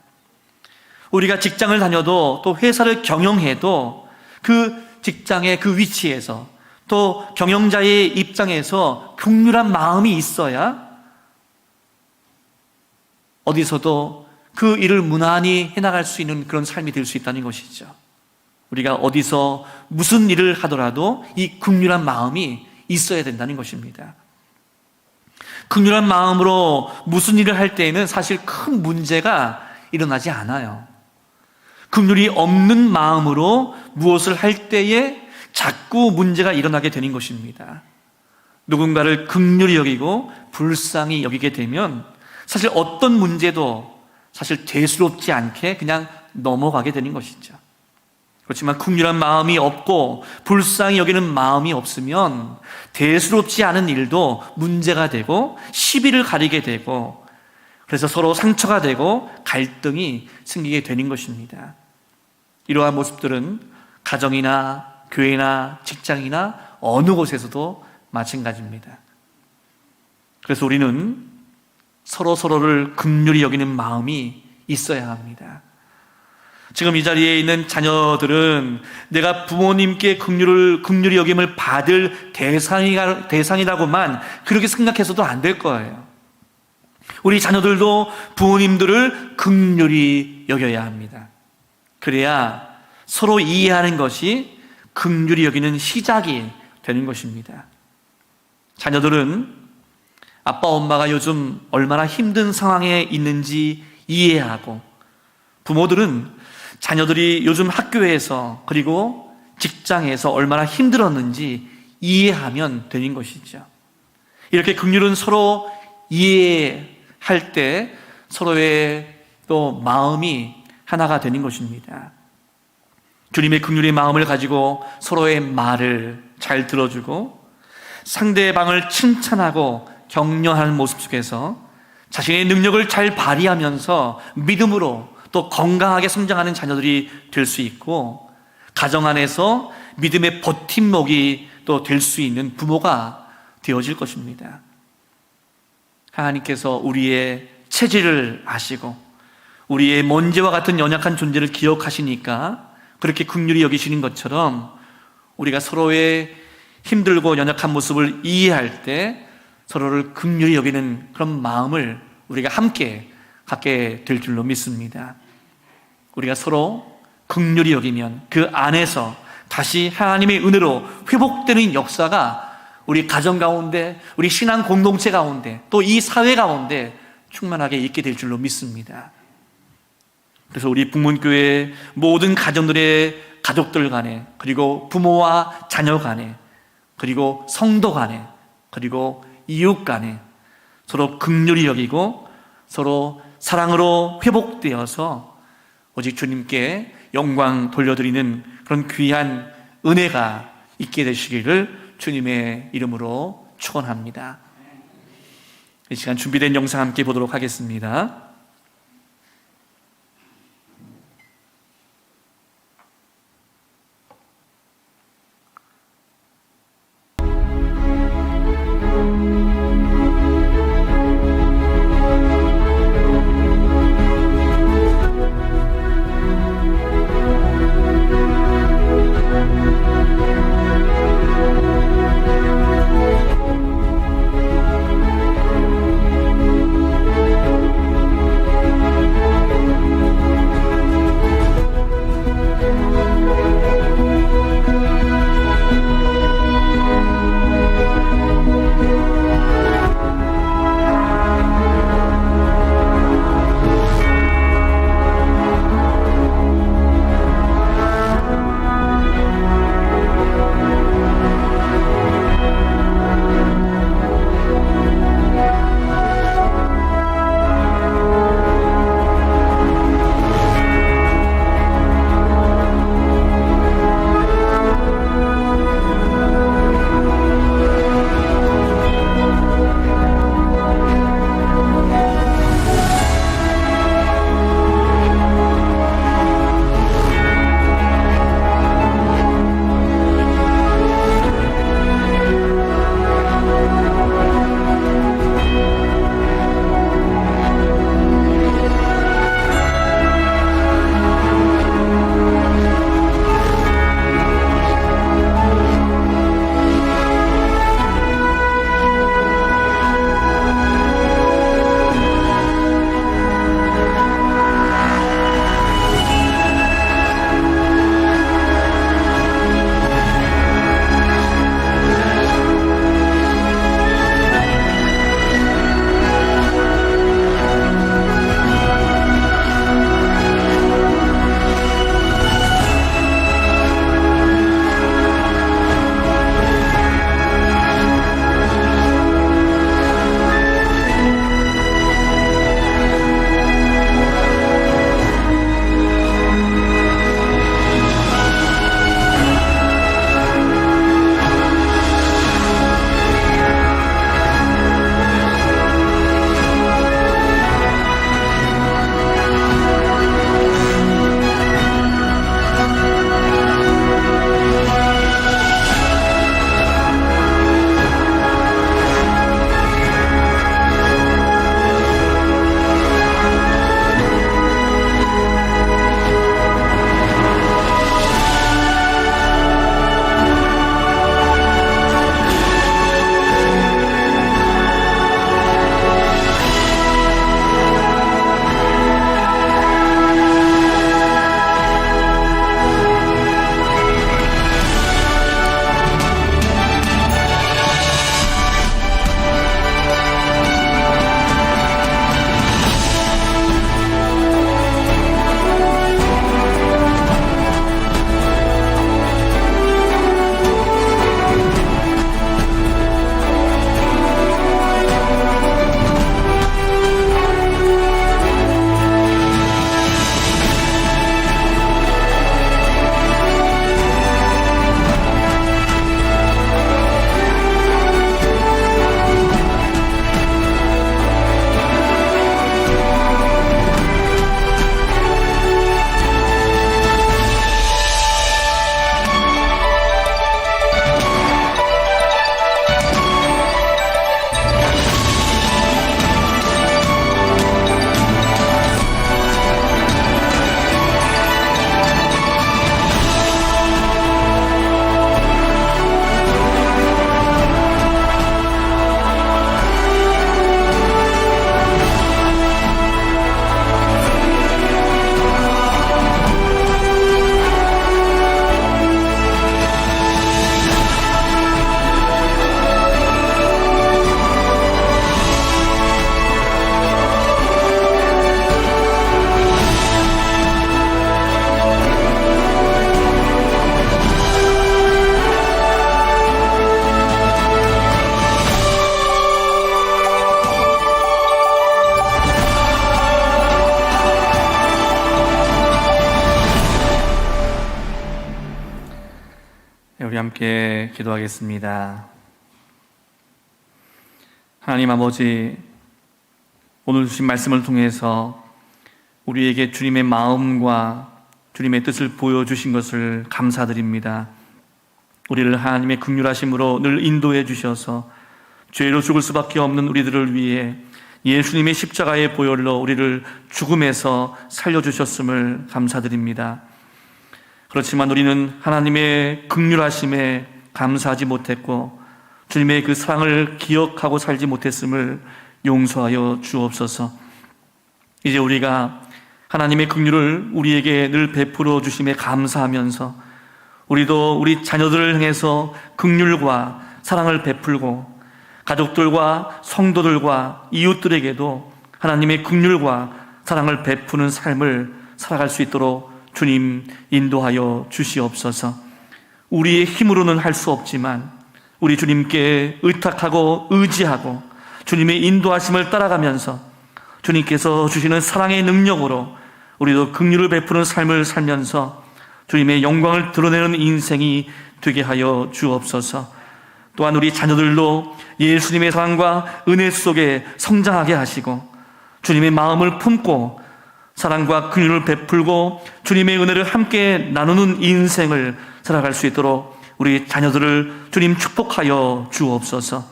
우리가 직장을 다녀도 또 회사를 경영해도 그 직장의 그 위치에서 또 경영자의 입장에서 긍휼한 마음이 있어야 어디서도 그 일을 무난히 해나갈 수 있는 그런 삶이 될 수 있다는 것이죠. 우리가 어디서 무슨 일을 하더라도 이 긍휼한 마음이 있어야 된다는 것입니다. 긍휼한 마음으로 무슨 일을 할 때에는 사실 큰 문제가 일어나지 않아요. 긍휼이 없는 마음으로 무엇을 할 때에 자꾸 문제가 일어나게 되는 것입니다. 누군가를 긍휼히 여기고 불쌍히 여기게 되면 사실 어떤 문제도 사실 대수롭지 않게 그냥 넘어가게 되는 것이죠. 그렇지만 긍휼한 마음이 없고 불쌍히 여기는 마음이 없으면 대수롭지 않은 일도 문제가 되고 시비를 가리게 되고 그래서 서로 상처가 되고 갈등이 생기게 되는 것입니다. 이러한 모습들은 가정이나 교회나 직장이나 어느 곳에서도 마찬가지입니다. 그래서 우리는 서로를 긍휼히 여기는 마음이 있어야 합니다. 지금 이 자리에 있는 자녀들은 내가 부모님께 긍휼히 여김을 받을 대상이라고만 그렇게 생각해서도 안 될 거예요. 우리 자녀들도 부모님들을 긍휼히 여겨야 합니다. 그래야 서로 이해하는 것이 긍휼히 여기는 시작이 되는 것입니다. 자녀들은 아빠, 엄마가 요즘 얼마나 힘든 상황에 있는지 이해하고 부모들은 자녀들이 요즘 학교에서 그리고 직장에서 얼마나 힘들었는지 이해하면 되는 것이죠. 이렇게 긍휼은 서로 이해할 때 서로의 또 마음이 하나가 되는 것입니다. 주님의 긍휼의 마음을 가지고 서로의 말을 잘 들어주고 상대방을 칭찬하고 격려하는 모습 속에서 자신의 능력을 잘 발휘하면서 믿음으로 또 건강하게 성장하는 자녀들이 될 수 있고 가정 안에서 믿음의 버팀목이 또 될 수 있는 부모가 되어질 것입니다. 하나님께서 우리의 체질을 아시고 우리의 먼지와 같은 연약한 존재를 기억하시니까 그렇게 긍휼히 여기시는 것처럼 우리가 서로의 힘들고 연약한 모습을 이해할 때 서로를 긍휼히 여기는 그런 마음을 우리가 함께 갖게 될 줄로 믿습니다. 우리가 서로 긍휼히 여기면 그 안에서 다시 하나님의 은혜로 회복되는 역사가 우리 가정 가운데, 우리 신앙 공동체 가운데, 또 이 사회 가운데 충만하게 있게 될 줄로 믿습니다. 그래서 우리 북문교회 모든 가정들의 가족들 간에, 그리고 부모와 자녀 간에, 그리고 성도 간에, 그리고 이웃 간에 서로 긍휼히 여기고 서로 사랑으로 회복되어서 오직 주님께 영광 돌려드리는 그런 귀한 은혜가 있게 되시기를 주님의 이름으로 축원합니다. 이 시간 준비된 영상 함께 보도록 하겠습니다. 우리 함께 기도하겠습니다. 하나님 아버지, 오늘 주신 말씀을 통해서 우리에게 주님의 마음과 주님의 뜻을 보여주신 것을 감사드립니다. 우리를 하나님의 긍휼하심으로 늘 인도해 주셔서 죄로 죽을 수밖에 없는 우리들을 위해 예수님의 십자가의 보혈로 우리를 죽음에서 살려주셨음을 감사드립니다. 그렇지만 우리는 하나님의 긍휼하심에 감사하지 못했고 주님의 그 사랑을 기억하고 살지 못했음을 용서하여 주옵소서. 이제 우리가 하나님의 긍휼을 우리에게 늘 베풀어 주심에 감사하면서 우리도 우리 자녀들을 향해서 긍휼과 사랑을 베풀고 가족들과 성도들과 이웃들에게도 하나님의 긍휼과 사랑을 베푸는 삶을 살아갈 수 있도록 주님 인도하여 주시옵소서. 우리의 힘으로는 할 수 없지만 우리 주님께 의탁하고 의지하고 주님의 인도하심을 따라가면서 주님께서 주시는 사랑의 능력으로 우리도 긍휼을 베푸는 삶을 살면서 주님의 영광을 드러내는 인생이 되게 하여 주옵소서. 또한 우리 자녀들도 예수님의 사랑과 은혜 속에 성장하게 하시고 주님의 마음을 품고 사랑과 긍휼을 베풀고 주님의 은혜를 함께 나누는 인생을 살아갈 수 있도록 우리 자녀들을 주님 축복하여 주옵소서.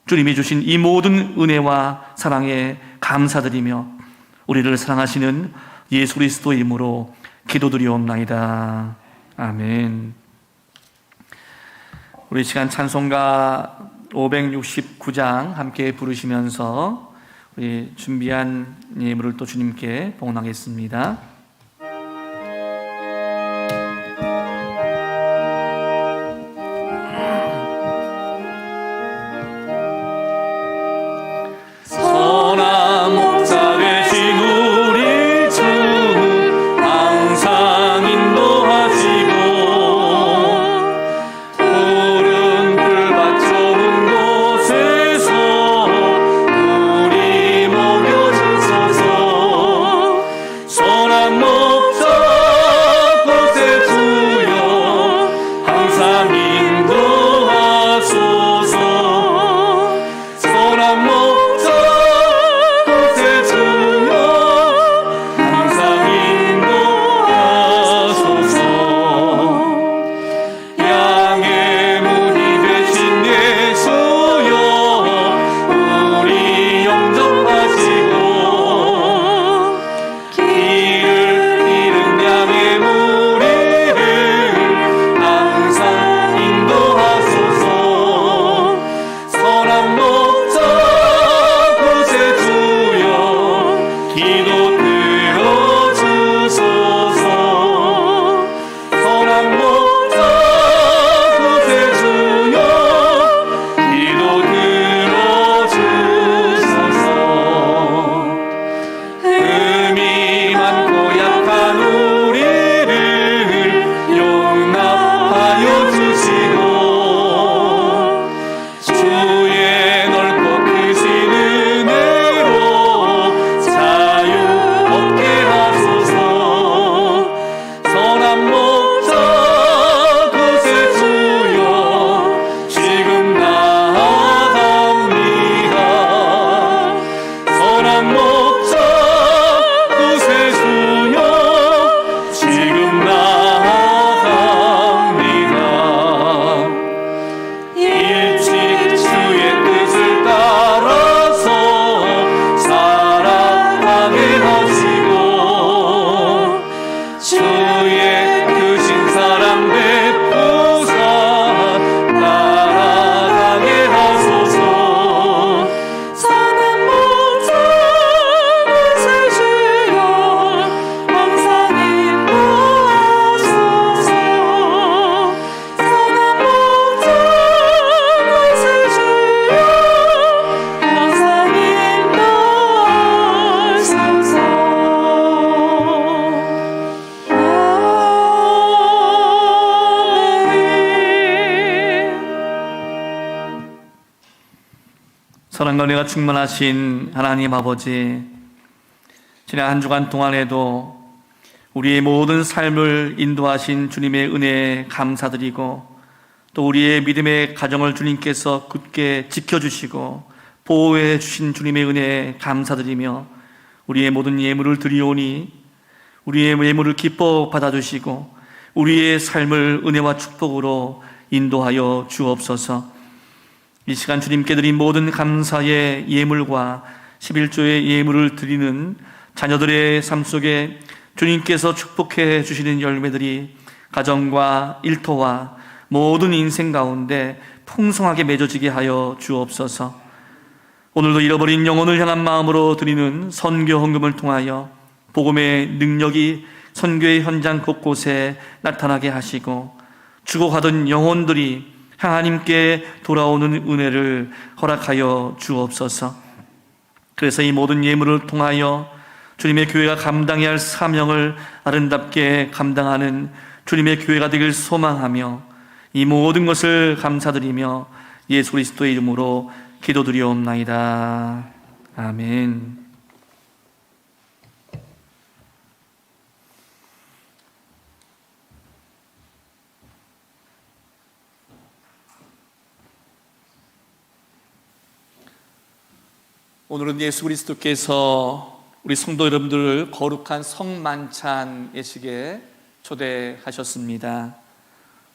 주님이 주신 이 모든 은혜와 사랑에 감사드리며 우리를 사랑하시는 예수 그리스도의 이름으로 기도드리옵나이다. 아멘. 우리 시간 찬송가 569장 함께 부르시면서 우리 준비한 예물을 또 주님께 봉헌하겠습니다. 선한 목자 되신 우리 주 항상 인도하시고 푸른 풀밭 좋은 곳에서 우리 먹여주소서. 선한 목자 곳에 주여 항상 인도하소서. 선한 목자 곳에 주여 항상 인도하소서. 양의 문이 되신 예수여 우리 영접하시고 길을 잃은 양의 무리를 항상 인도하소서. 선한 목자 곳에 주여 기도 들어주소서. 선한 목자 곳에 주여 기도 들어주소서. 흠이 많고 약한 우리를 용납하여 주시고 주의 넓고 크신 은혜로 자유 얻게 하소서. 선한 목자 곳에 주여 지금 나아갑니다. 선한 목자 곳에 주여 지금 나아갑니다. 일찍 주의 뜻을 따라서 살아가게 하시고 주의 크신 사랑 베푸사 나아가게 하소서. 선한 목자 곳에 주여 항상 인도하소서. 선한 목자 곳에 주여 항상 인도하소서. 사랑과 은혜가 충만하신 하나님 아버지, 지난 한 주간 동안에도 우리의 모든 삶을 인도하신 주님의 은혜에 감사드리고 또 우리의 믿음의 가정을 주님께서 굳게 지켜주시고 보호해 주신 주님의 은혜에 감사드리며 우리의 모든 예물을 드리오니 우리의 예물을 기뻐 받아주시고 우리의 삶을 은혜와 축복으로 인도하여 주옵소서. 이 시간 주님께 드린 모든 감사의 예물과 11조의 예물을 드리는 자녀들의 삶 속에 주님께서 축복해 주시는 열매들이 가정과 일터와 모든 인생 가운데 풍성하게 맺어지게 하여 주옵소서. 오늘도 잃어버린 영혼을 향한 마음으로 드리는 선교 헌금을 통하여 복음의 능력이 선교의 현장 곳곳에 나타나게 하시고 죽어가던 영혼들이 하나님께 돌아오는 은혜를 허락하여 주옵소서. 그래서 이 모든 예물을 통하여 주님의 교회가 감당해야 할 사명을 아름답게 감당하는 주님의 교회가 되길 소망하며 이 모든 것을 감사드리며 예수 그리스도의 이름으로 기도드리옵나이다. 아멘. 오늘은 예수 그리스도께서 우리 성도 여러분들을 거룩한 성만찬 예식에 초대하셨습니다.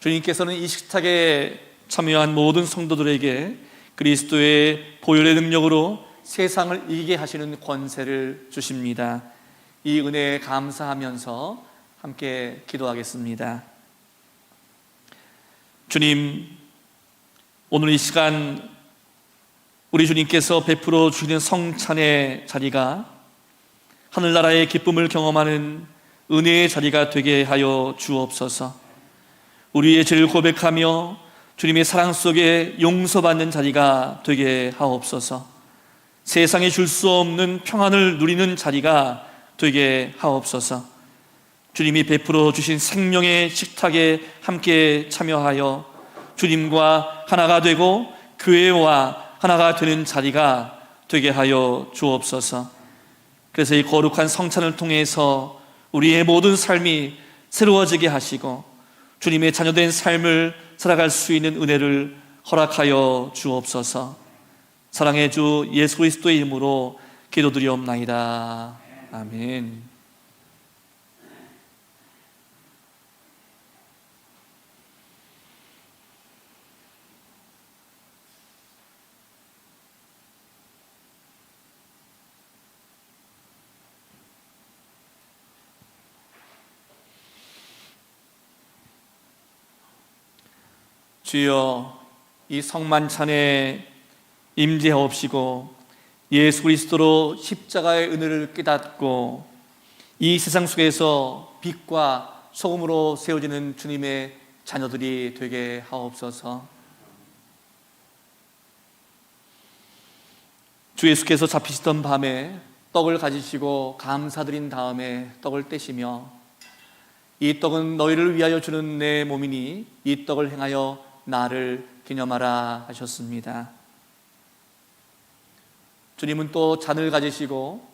주님께서는 이 식탁에 참여한 모든 성도들에게 그리스도의 보혈의 능력으로 세상을 이기게 하시는 권세를 주십니다. 이 은혜에 감사하면서 함께 기도하겠습니다. 주님, 오늘 이 시간 우리 주님께서 베풀어 주시는 성찬의 자리가 하늘나라의 기쁨을 경험하는 은혜의 자리가 되게 하여 주옵소서. 우리의 죄를 고백하며 주님의 사랑 속에 용서받는 자리가 되게 하옵소서. 세상에 줄 수 없는 평안을 누리는 자리가 되게 하옵소서. 주님이 베풀어 주신 생명의 식탁에 함께 참여하여 주님과 하나가 되고 교회와 하나가 되는 자리가 되게 하여 주옵소서. 그래서 이 거룩한 성찬을 통해서 우리의 모든 삶이 새로워지게 하시고 주님의 자녀된 삶을 살아갈 수 있는 은혜를 허락하여 주옵소서. 사랑의 주 예수 그리스도의 이름으로 기도드리옵나이다. 아멘. 주여, 이 성만찬에 임재하옵시고 예수 그리스도로 십자가의 은혜를 깨닫고 이 세상 속에서 빛과 소금으로 세워지는 주님의 자녀들이 되게 하옵소서. 주 예수께서 잡히시던 밤에 떡을 가지시고 감사드린 다음에 떡을 떼시며 이 떡은 너희를 위하여 주는 내 몸이니 이 떡을 행하여 나를 기념하라 하셨습니다. 주님은 또 잔을 가지시고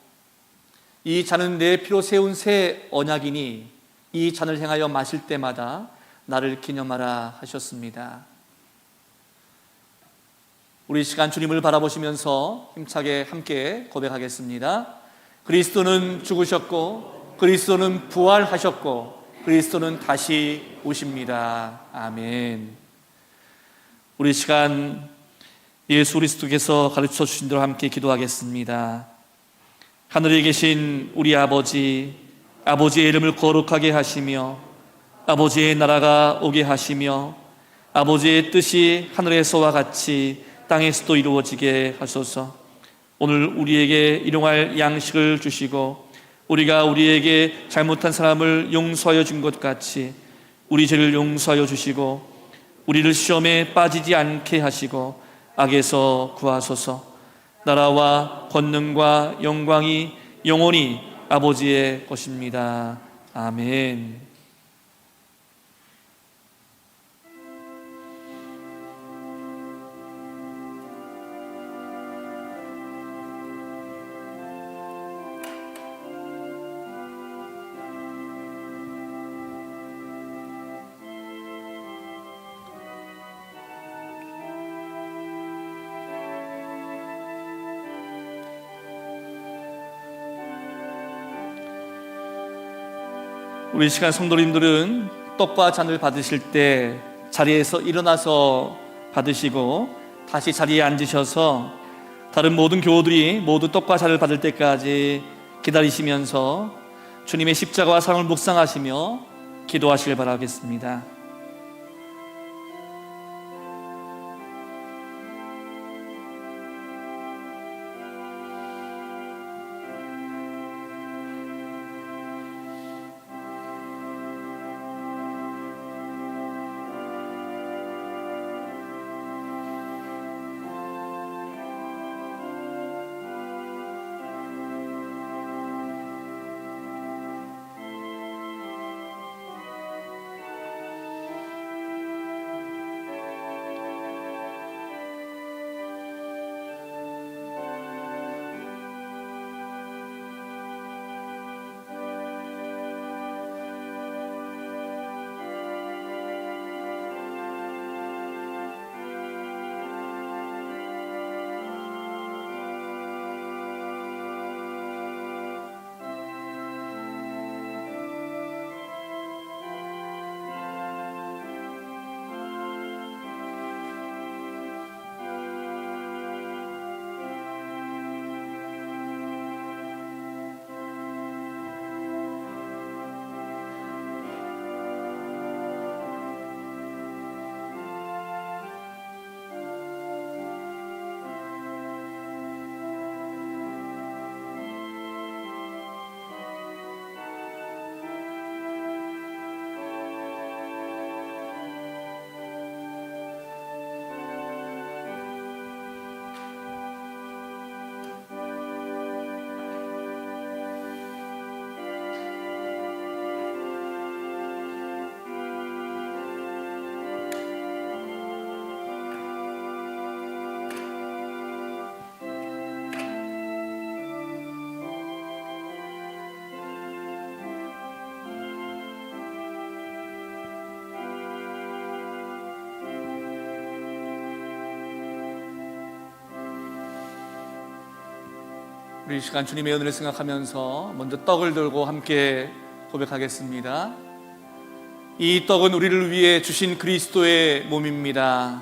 이 잔은 내 피로 세운 새 언약이니 이 잔을 행하여 마실 때마다 나를 기념하라 하셨습니다. 우리 시간 주님을 바라보시면서 힘차게 함께 고백하겠습니다. 그리스도는 죽으셨고 그리스도는 부활하셨고 그리스도는 다시 오십니다. 아멘. 우리 시간 예수 그리스도께서 가르쳐 주신 대로 함께 기도하겠습니다. 하늘에 계신 우리 아버지, 아버지의 이름을 거룩하게 하시며 아버지의 나라가 오게 하시며 아버지의 뜻이 하늘에서와 같이 땅에서도 이루어지게 하소서. 오늘 우리에게 일용할 양식을 주시고 우리가 우리에게 잘못한 사람을 용서하여 준 것 같이 우리 죄를 용서하여 주시고 우리를 시험에 빠지지 않게 하시고 악에서 구하소서. 나라와 권능과 영광이 영원히 아버지의 것입니다. 아멘. 우리 이 시간 성도님들은 떡과 잔을 받으실 때 자리에서 일어나서 받으시고 다시 자리에 앉으셔서 다른 모든 교우들이 모두 떡과 잔을 받을 때까지 기다리시면서 주님의 십자가와 사랑을 묵상하시며 기도하시길 바라겠습니다. 우리 이 시간 주님의 은혜를 생각하면서 먼저 떡을 들고 함께 고백하겠습니다. 이 떡은 우리를 위해 주신 그리스도의 몸입니다.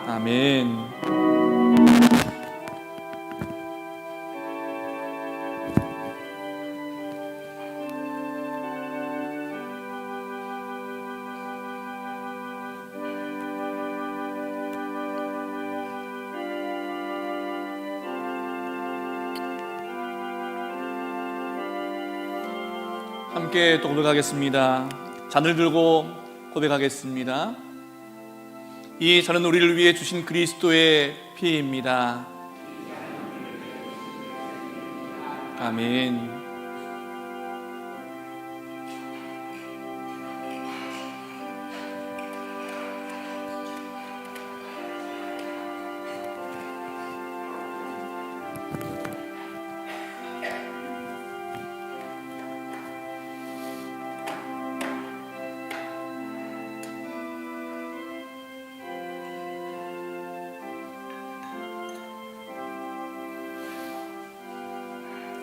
아멘. 함께 또 고백하겠습니다. 잔을 들고 고백하겠습니다. 이 잔은 우리를 위해 주신 그리스도의 피입니다. 아멘.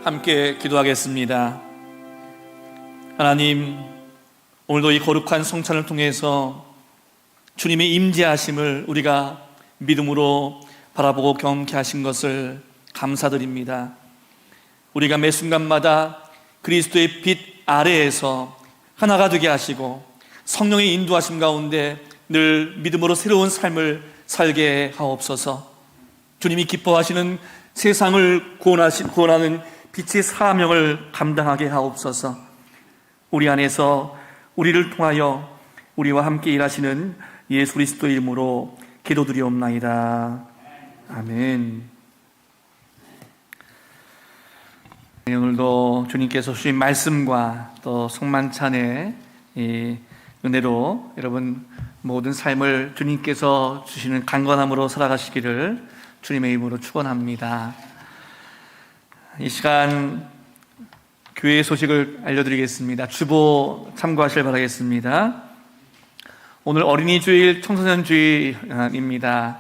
함께 기도하겠습니다. 하나님, 오늘도 이 거룩한 성찬을 통해서 주님의 임재하심을 우리가 믿음으로 바라보고 경험케 하신 것을 감사드립니다. 우리가 매 순간마다 그리스도의 빛 아래에서 하나가 되게 하시고 성령의 인도하심 가운데 늘 믿음으로 새로운 삶을 살게 하옵소서. 주님이 기뻐하시는 세상을 구원하는 빛의 사명을 감당하게 하옵소서. 우리 안에서 우리를 통하여 우리와 함께 일하시는 예수 그리스도의 이름으로 기도드리옵나이다. 아멘. 오늘도 주님께서 주신 말씀과 또 성만찬의 이 은혜로 여러분 모든 삶을 주님께서 주시는 강건함으로 살아가시기를 주님의 이름으로 축원합니다. 이 시간 교회의 소식을 알려드리겠습니다. 주보 참고하시길 바라겠습니다. 오늘 어린이 주일, 청소년 주일입니다.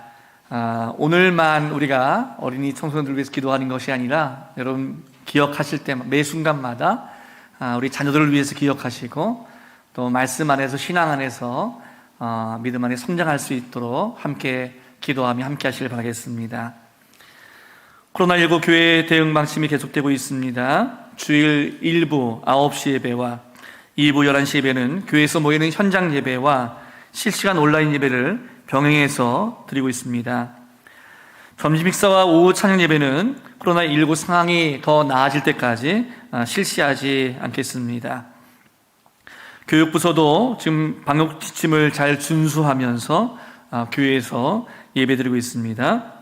오늘만 우리가 어린이 청소년들을 위해서 기도하는 것이 아니라 여러분 기억하실 때 매 순간마다 우리 자녀들을 위해서 기억하시고 또 말씀 안에서 신앙 안에서 믿음 안에 성장할 수 있도록 함께 기도하며 함께 하시길 바라겠습니다. 코로나19 교회 대응 방침이 계속되고 있습니다. 주일 1부 9시 예배와 2부 11시 예배는 교회에서 모이는 현장 예배와 실시간 온라인 예배를 병행해서 드리고 있습니다. 점심 식사와 오후 찬양 예배는 코로나19 상황이 더 나아질 때까지 실시하지 않겠습니다. 교육부서도 지금 방역 지침을 잘 준수하면서 교회에서 예배드리고 있습니다.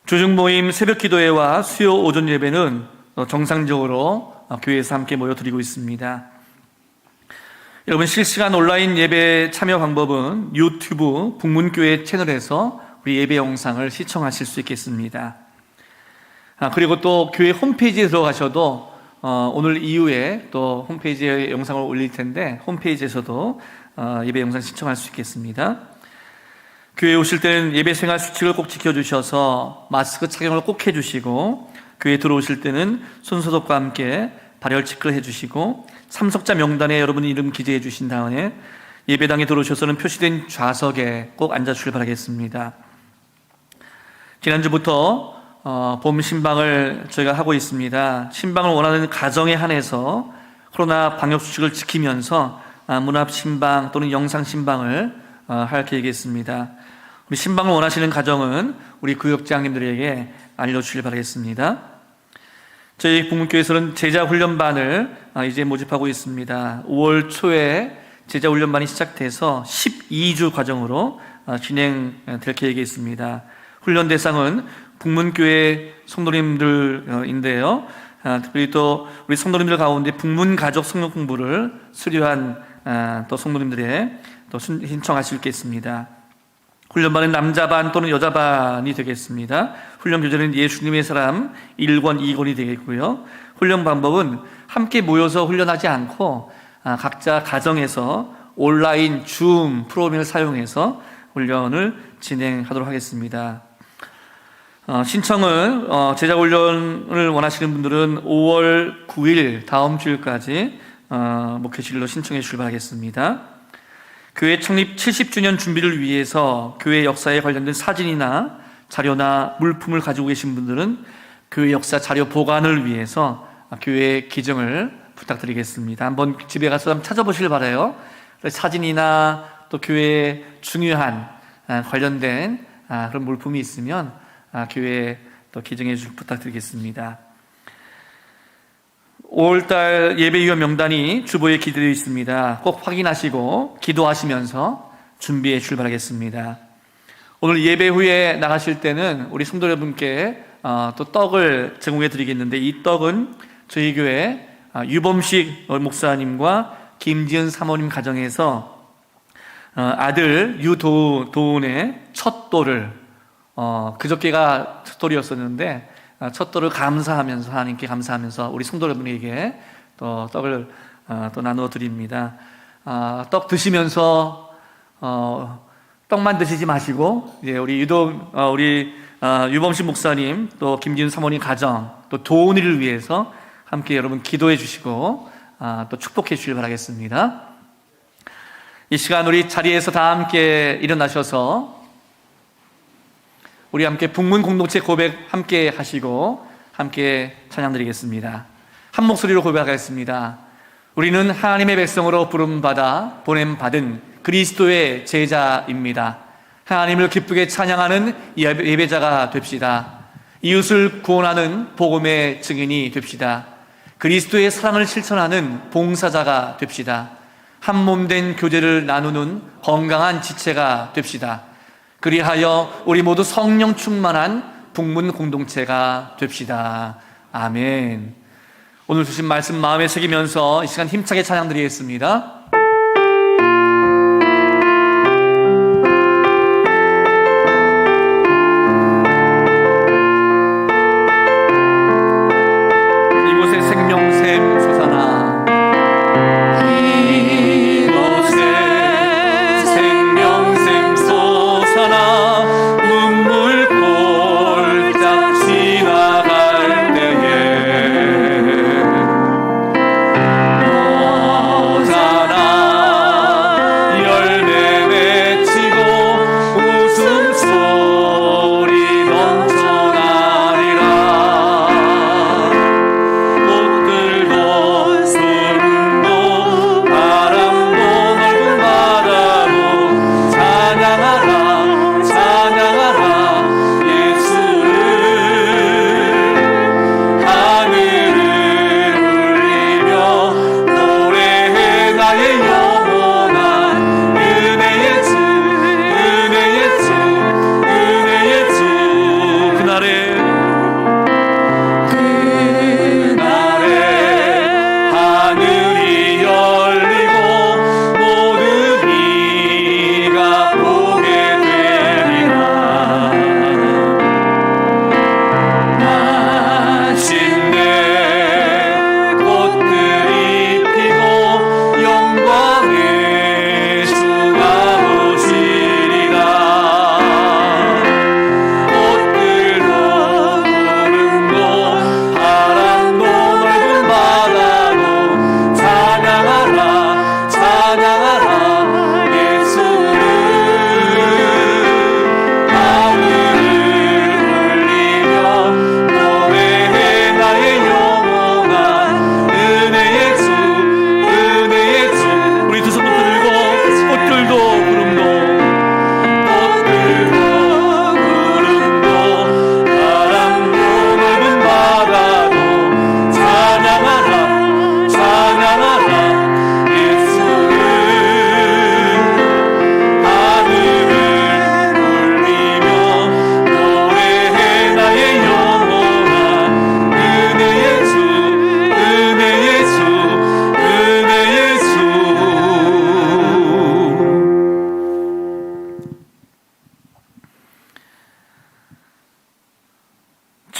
조중 모임 새벽 기도회와 수요 오전 예배는 정상적으로 교회에서 함께 모여 드리고 있습니다. 여러분, 실시간 온라인 예배 참여 방법은 유튜브 북문교회 채널에서 우리 예배 영상을 시청하실 수 있겠습니다. 그리고 또 교회 홈페이지에 들어가셔도 오늘 이후에 또 홈페이지에 영상을 올릴 텐데 홈페이지에서도 예배 영상 시청할 수 있겠습니다. 교회에 오실 때는 예배 생활 수칙을 꼭 지켜주셔서 마스크 착용을 꼭 해주시고, 교회에 들어오실 때는 손소독과 함께 발열 체크를 해주시고, 참석자 명단에 여러분 이름 기재해 주신 다음에 예배당에 들어오셔서는 표시된 좌석에 꼭 앉아주시길 바라겠습니다. 지난주부터 봄 신방을 저희가 하고 있습니다. 신방을 원하는 가정에 한해서 코로나 방역 수칙을 지키면서 문합 신방 또는 영상 신방을 할 계획이겠습니다. 우리 신방을 원하시는 가정은 우리 구역장님들에게 알려주시길 바라겠습니다. 저희 북문교회에서는 제자훈련반을 이제 모집하고 있습니다. 5월 초에 제자훈련반이 시작돼서 12주 과정으로 진행될 계획이 있습니다. 훈련 대상은 북문교회 성도님들인데요. 특별히 또 우리 성도님들 가운데 북문가족 성경 공부를 수료한 또 성도님들의 또 신청하실 게 있습니다. 훈련반은 남자반 또는 여자반이 되겠습니다. 훈련 교재는 예수님의 사람 1권, 2권이 되겠고요. 훈련 방법은 함께 모여서 훈련하지 않고 각자 가정에서 온라인 줌 프로그램을 사용해서 훈련을 진행하도록 하겠습니다. 신청은 제자훈련을 원하시는 분들은 5월 9일 다음 주일까지 목회실로 신청해 주시길 바라겠습니다. 교회 창립 70주년 준비를 위해서 교회 역사에 관련된 사진이나 자료나 물품을 가지고 계신 분들은 교회 역사 자료 보관을 위해서 교회 기증을 부탁드리겠습니다. 한번 집에 가서 한번 찾아보시길 바라요. 사진이나 또 교회에 중요한 관련된 그런 물품이 있으면 교회에 또 기증해 주시길 부탁드리겠습니다. 5월달 예배위원 명단이 주보에 기재되어 있습니다. 꼭 확인하시고 기도하시면서 준비해 주시길 바라겠습니다. 오늘 예배 후에 나가실 때는 우리 성도 여러분께 또 떡을 제공해 드리겠는데, 이 떡은 저희 교회 유범식 목사님과 김지은 사모님 가정에서 아들 유도훈의 첫 돌을 그저께가 첫 돌이었었는데 첫 돌을 감사하면서, 하나님께 감사하면서 우리 성도 여러분에게 또 떡을 또 나누어 드립니다. 떡 드시면서 떡만 드시지 마시고 우리 유범식 목사님 또 김지은 사모님 가정 또 도훈이를 위해서 함께 여러분 기도해 주시고 또 축복해 주시길 바라겠습니다. 이 시간 우리 자리에서 다 함께 일어나셔서 우리 함께 북문 공동체 고백 함께 하시고 함께 찬양 드리겠습니다. 한 목소리로 고백하겠습니다. 우리는 하나님의 백성으로 부름받아 보냄받은 그리스도의 제자입니다. 하나님을 기쁘게 찬양하는 예배자가 됩시다. 이웃을 구원하는 복음의 증인이 됩시다. 그리스도의 사랑을 실천하는 봉사자가 됩시다. 한 몸 된 교제를 나누는 건강한 지체가 됩시다. 그리하여 우리 모두 성령 충만한 북문 공동체가 됩시다. 아멘. 오늘 주신 말씀 마음에 새기면서 이 시간 힘차게 찬양 드리겠습니다. 이곳에 생명샘 솟아나 눈물 꼴짝 지나갈 때에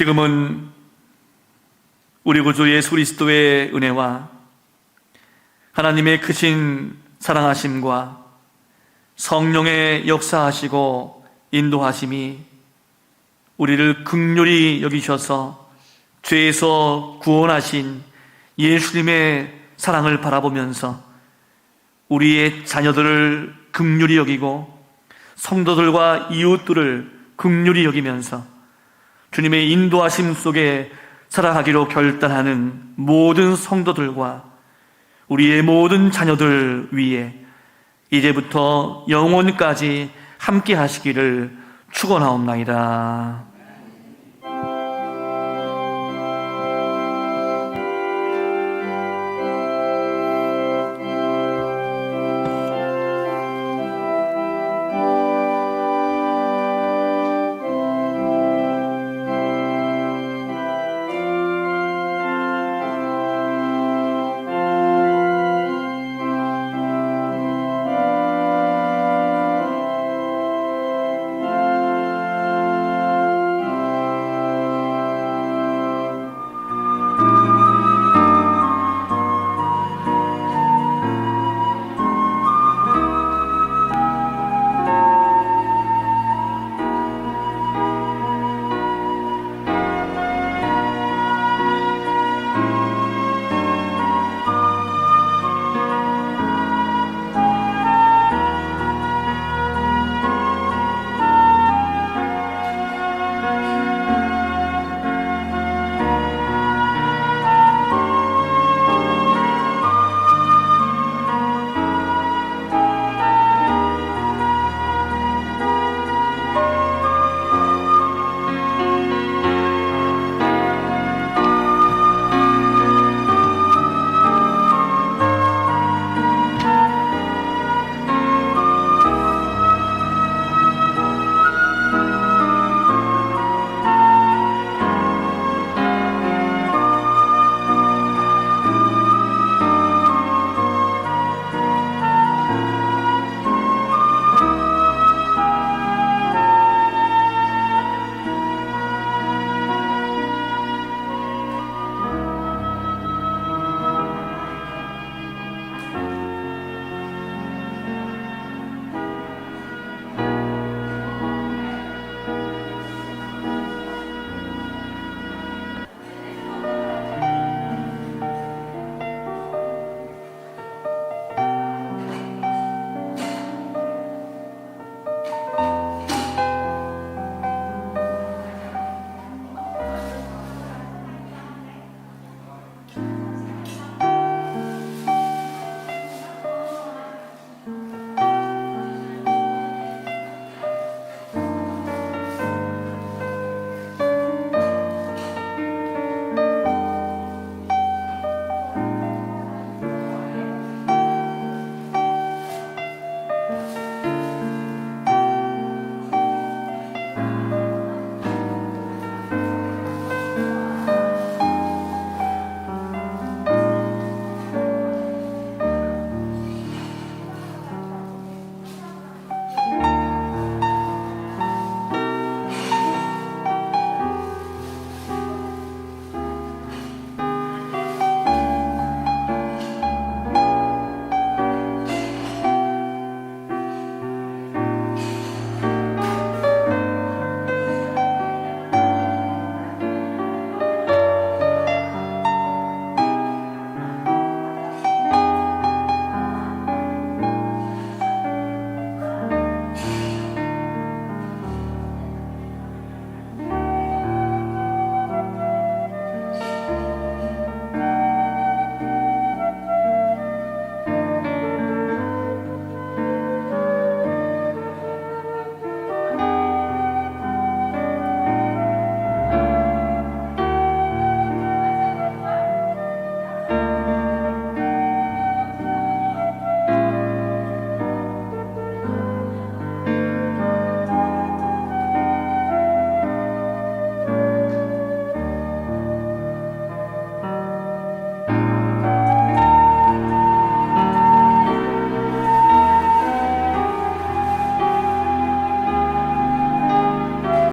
지금은 우리 구주 예수 그리스도의 은혜와 하나님의 크신 사랑하심과 성령의 역사하시고 인도하심이 우리를 긍휼히 여기셔서 죄에서 구원하신 예수님의 사랑을 바라보면서 우리의 자녀들을 긍휼히 여기고 성도들과 이웃들을 긍휼히 여기면서 주님의 인도하심 속에 살아가기로 결단하는 모든 성도들과 우리의 모든 자녀들 위에 이제부터 영원까지 함께 하시기를 축원하옵나이다.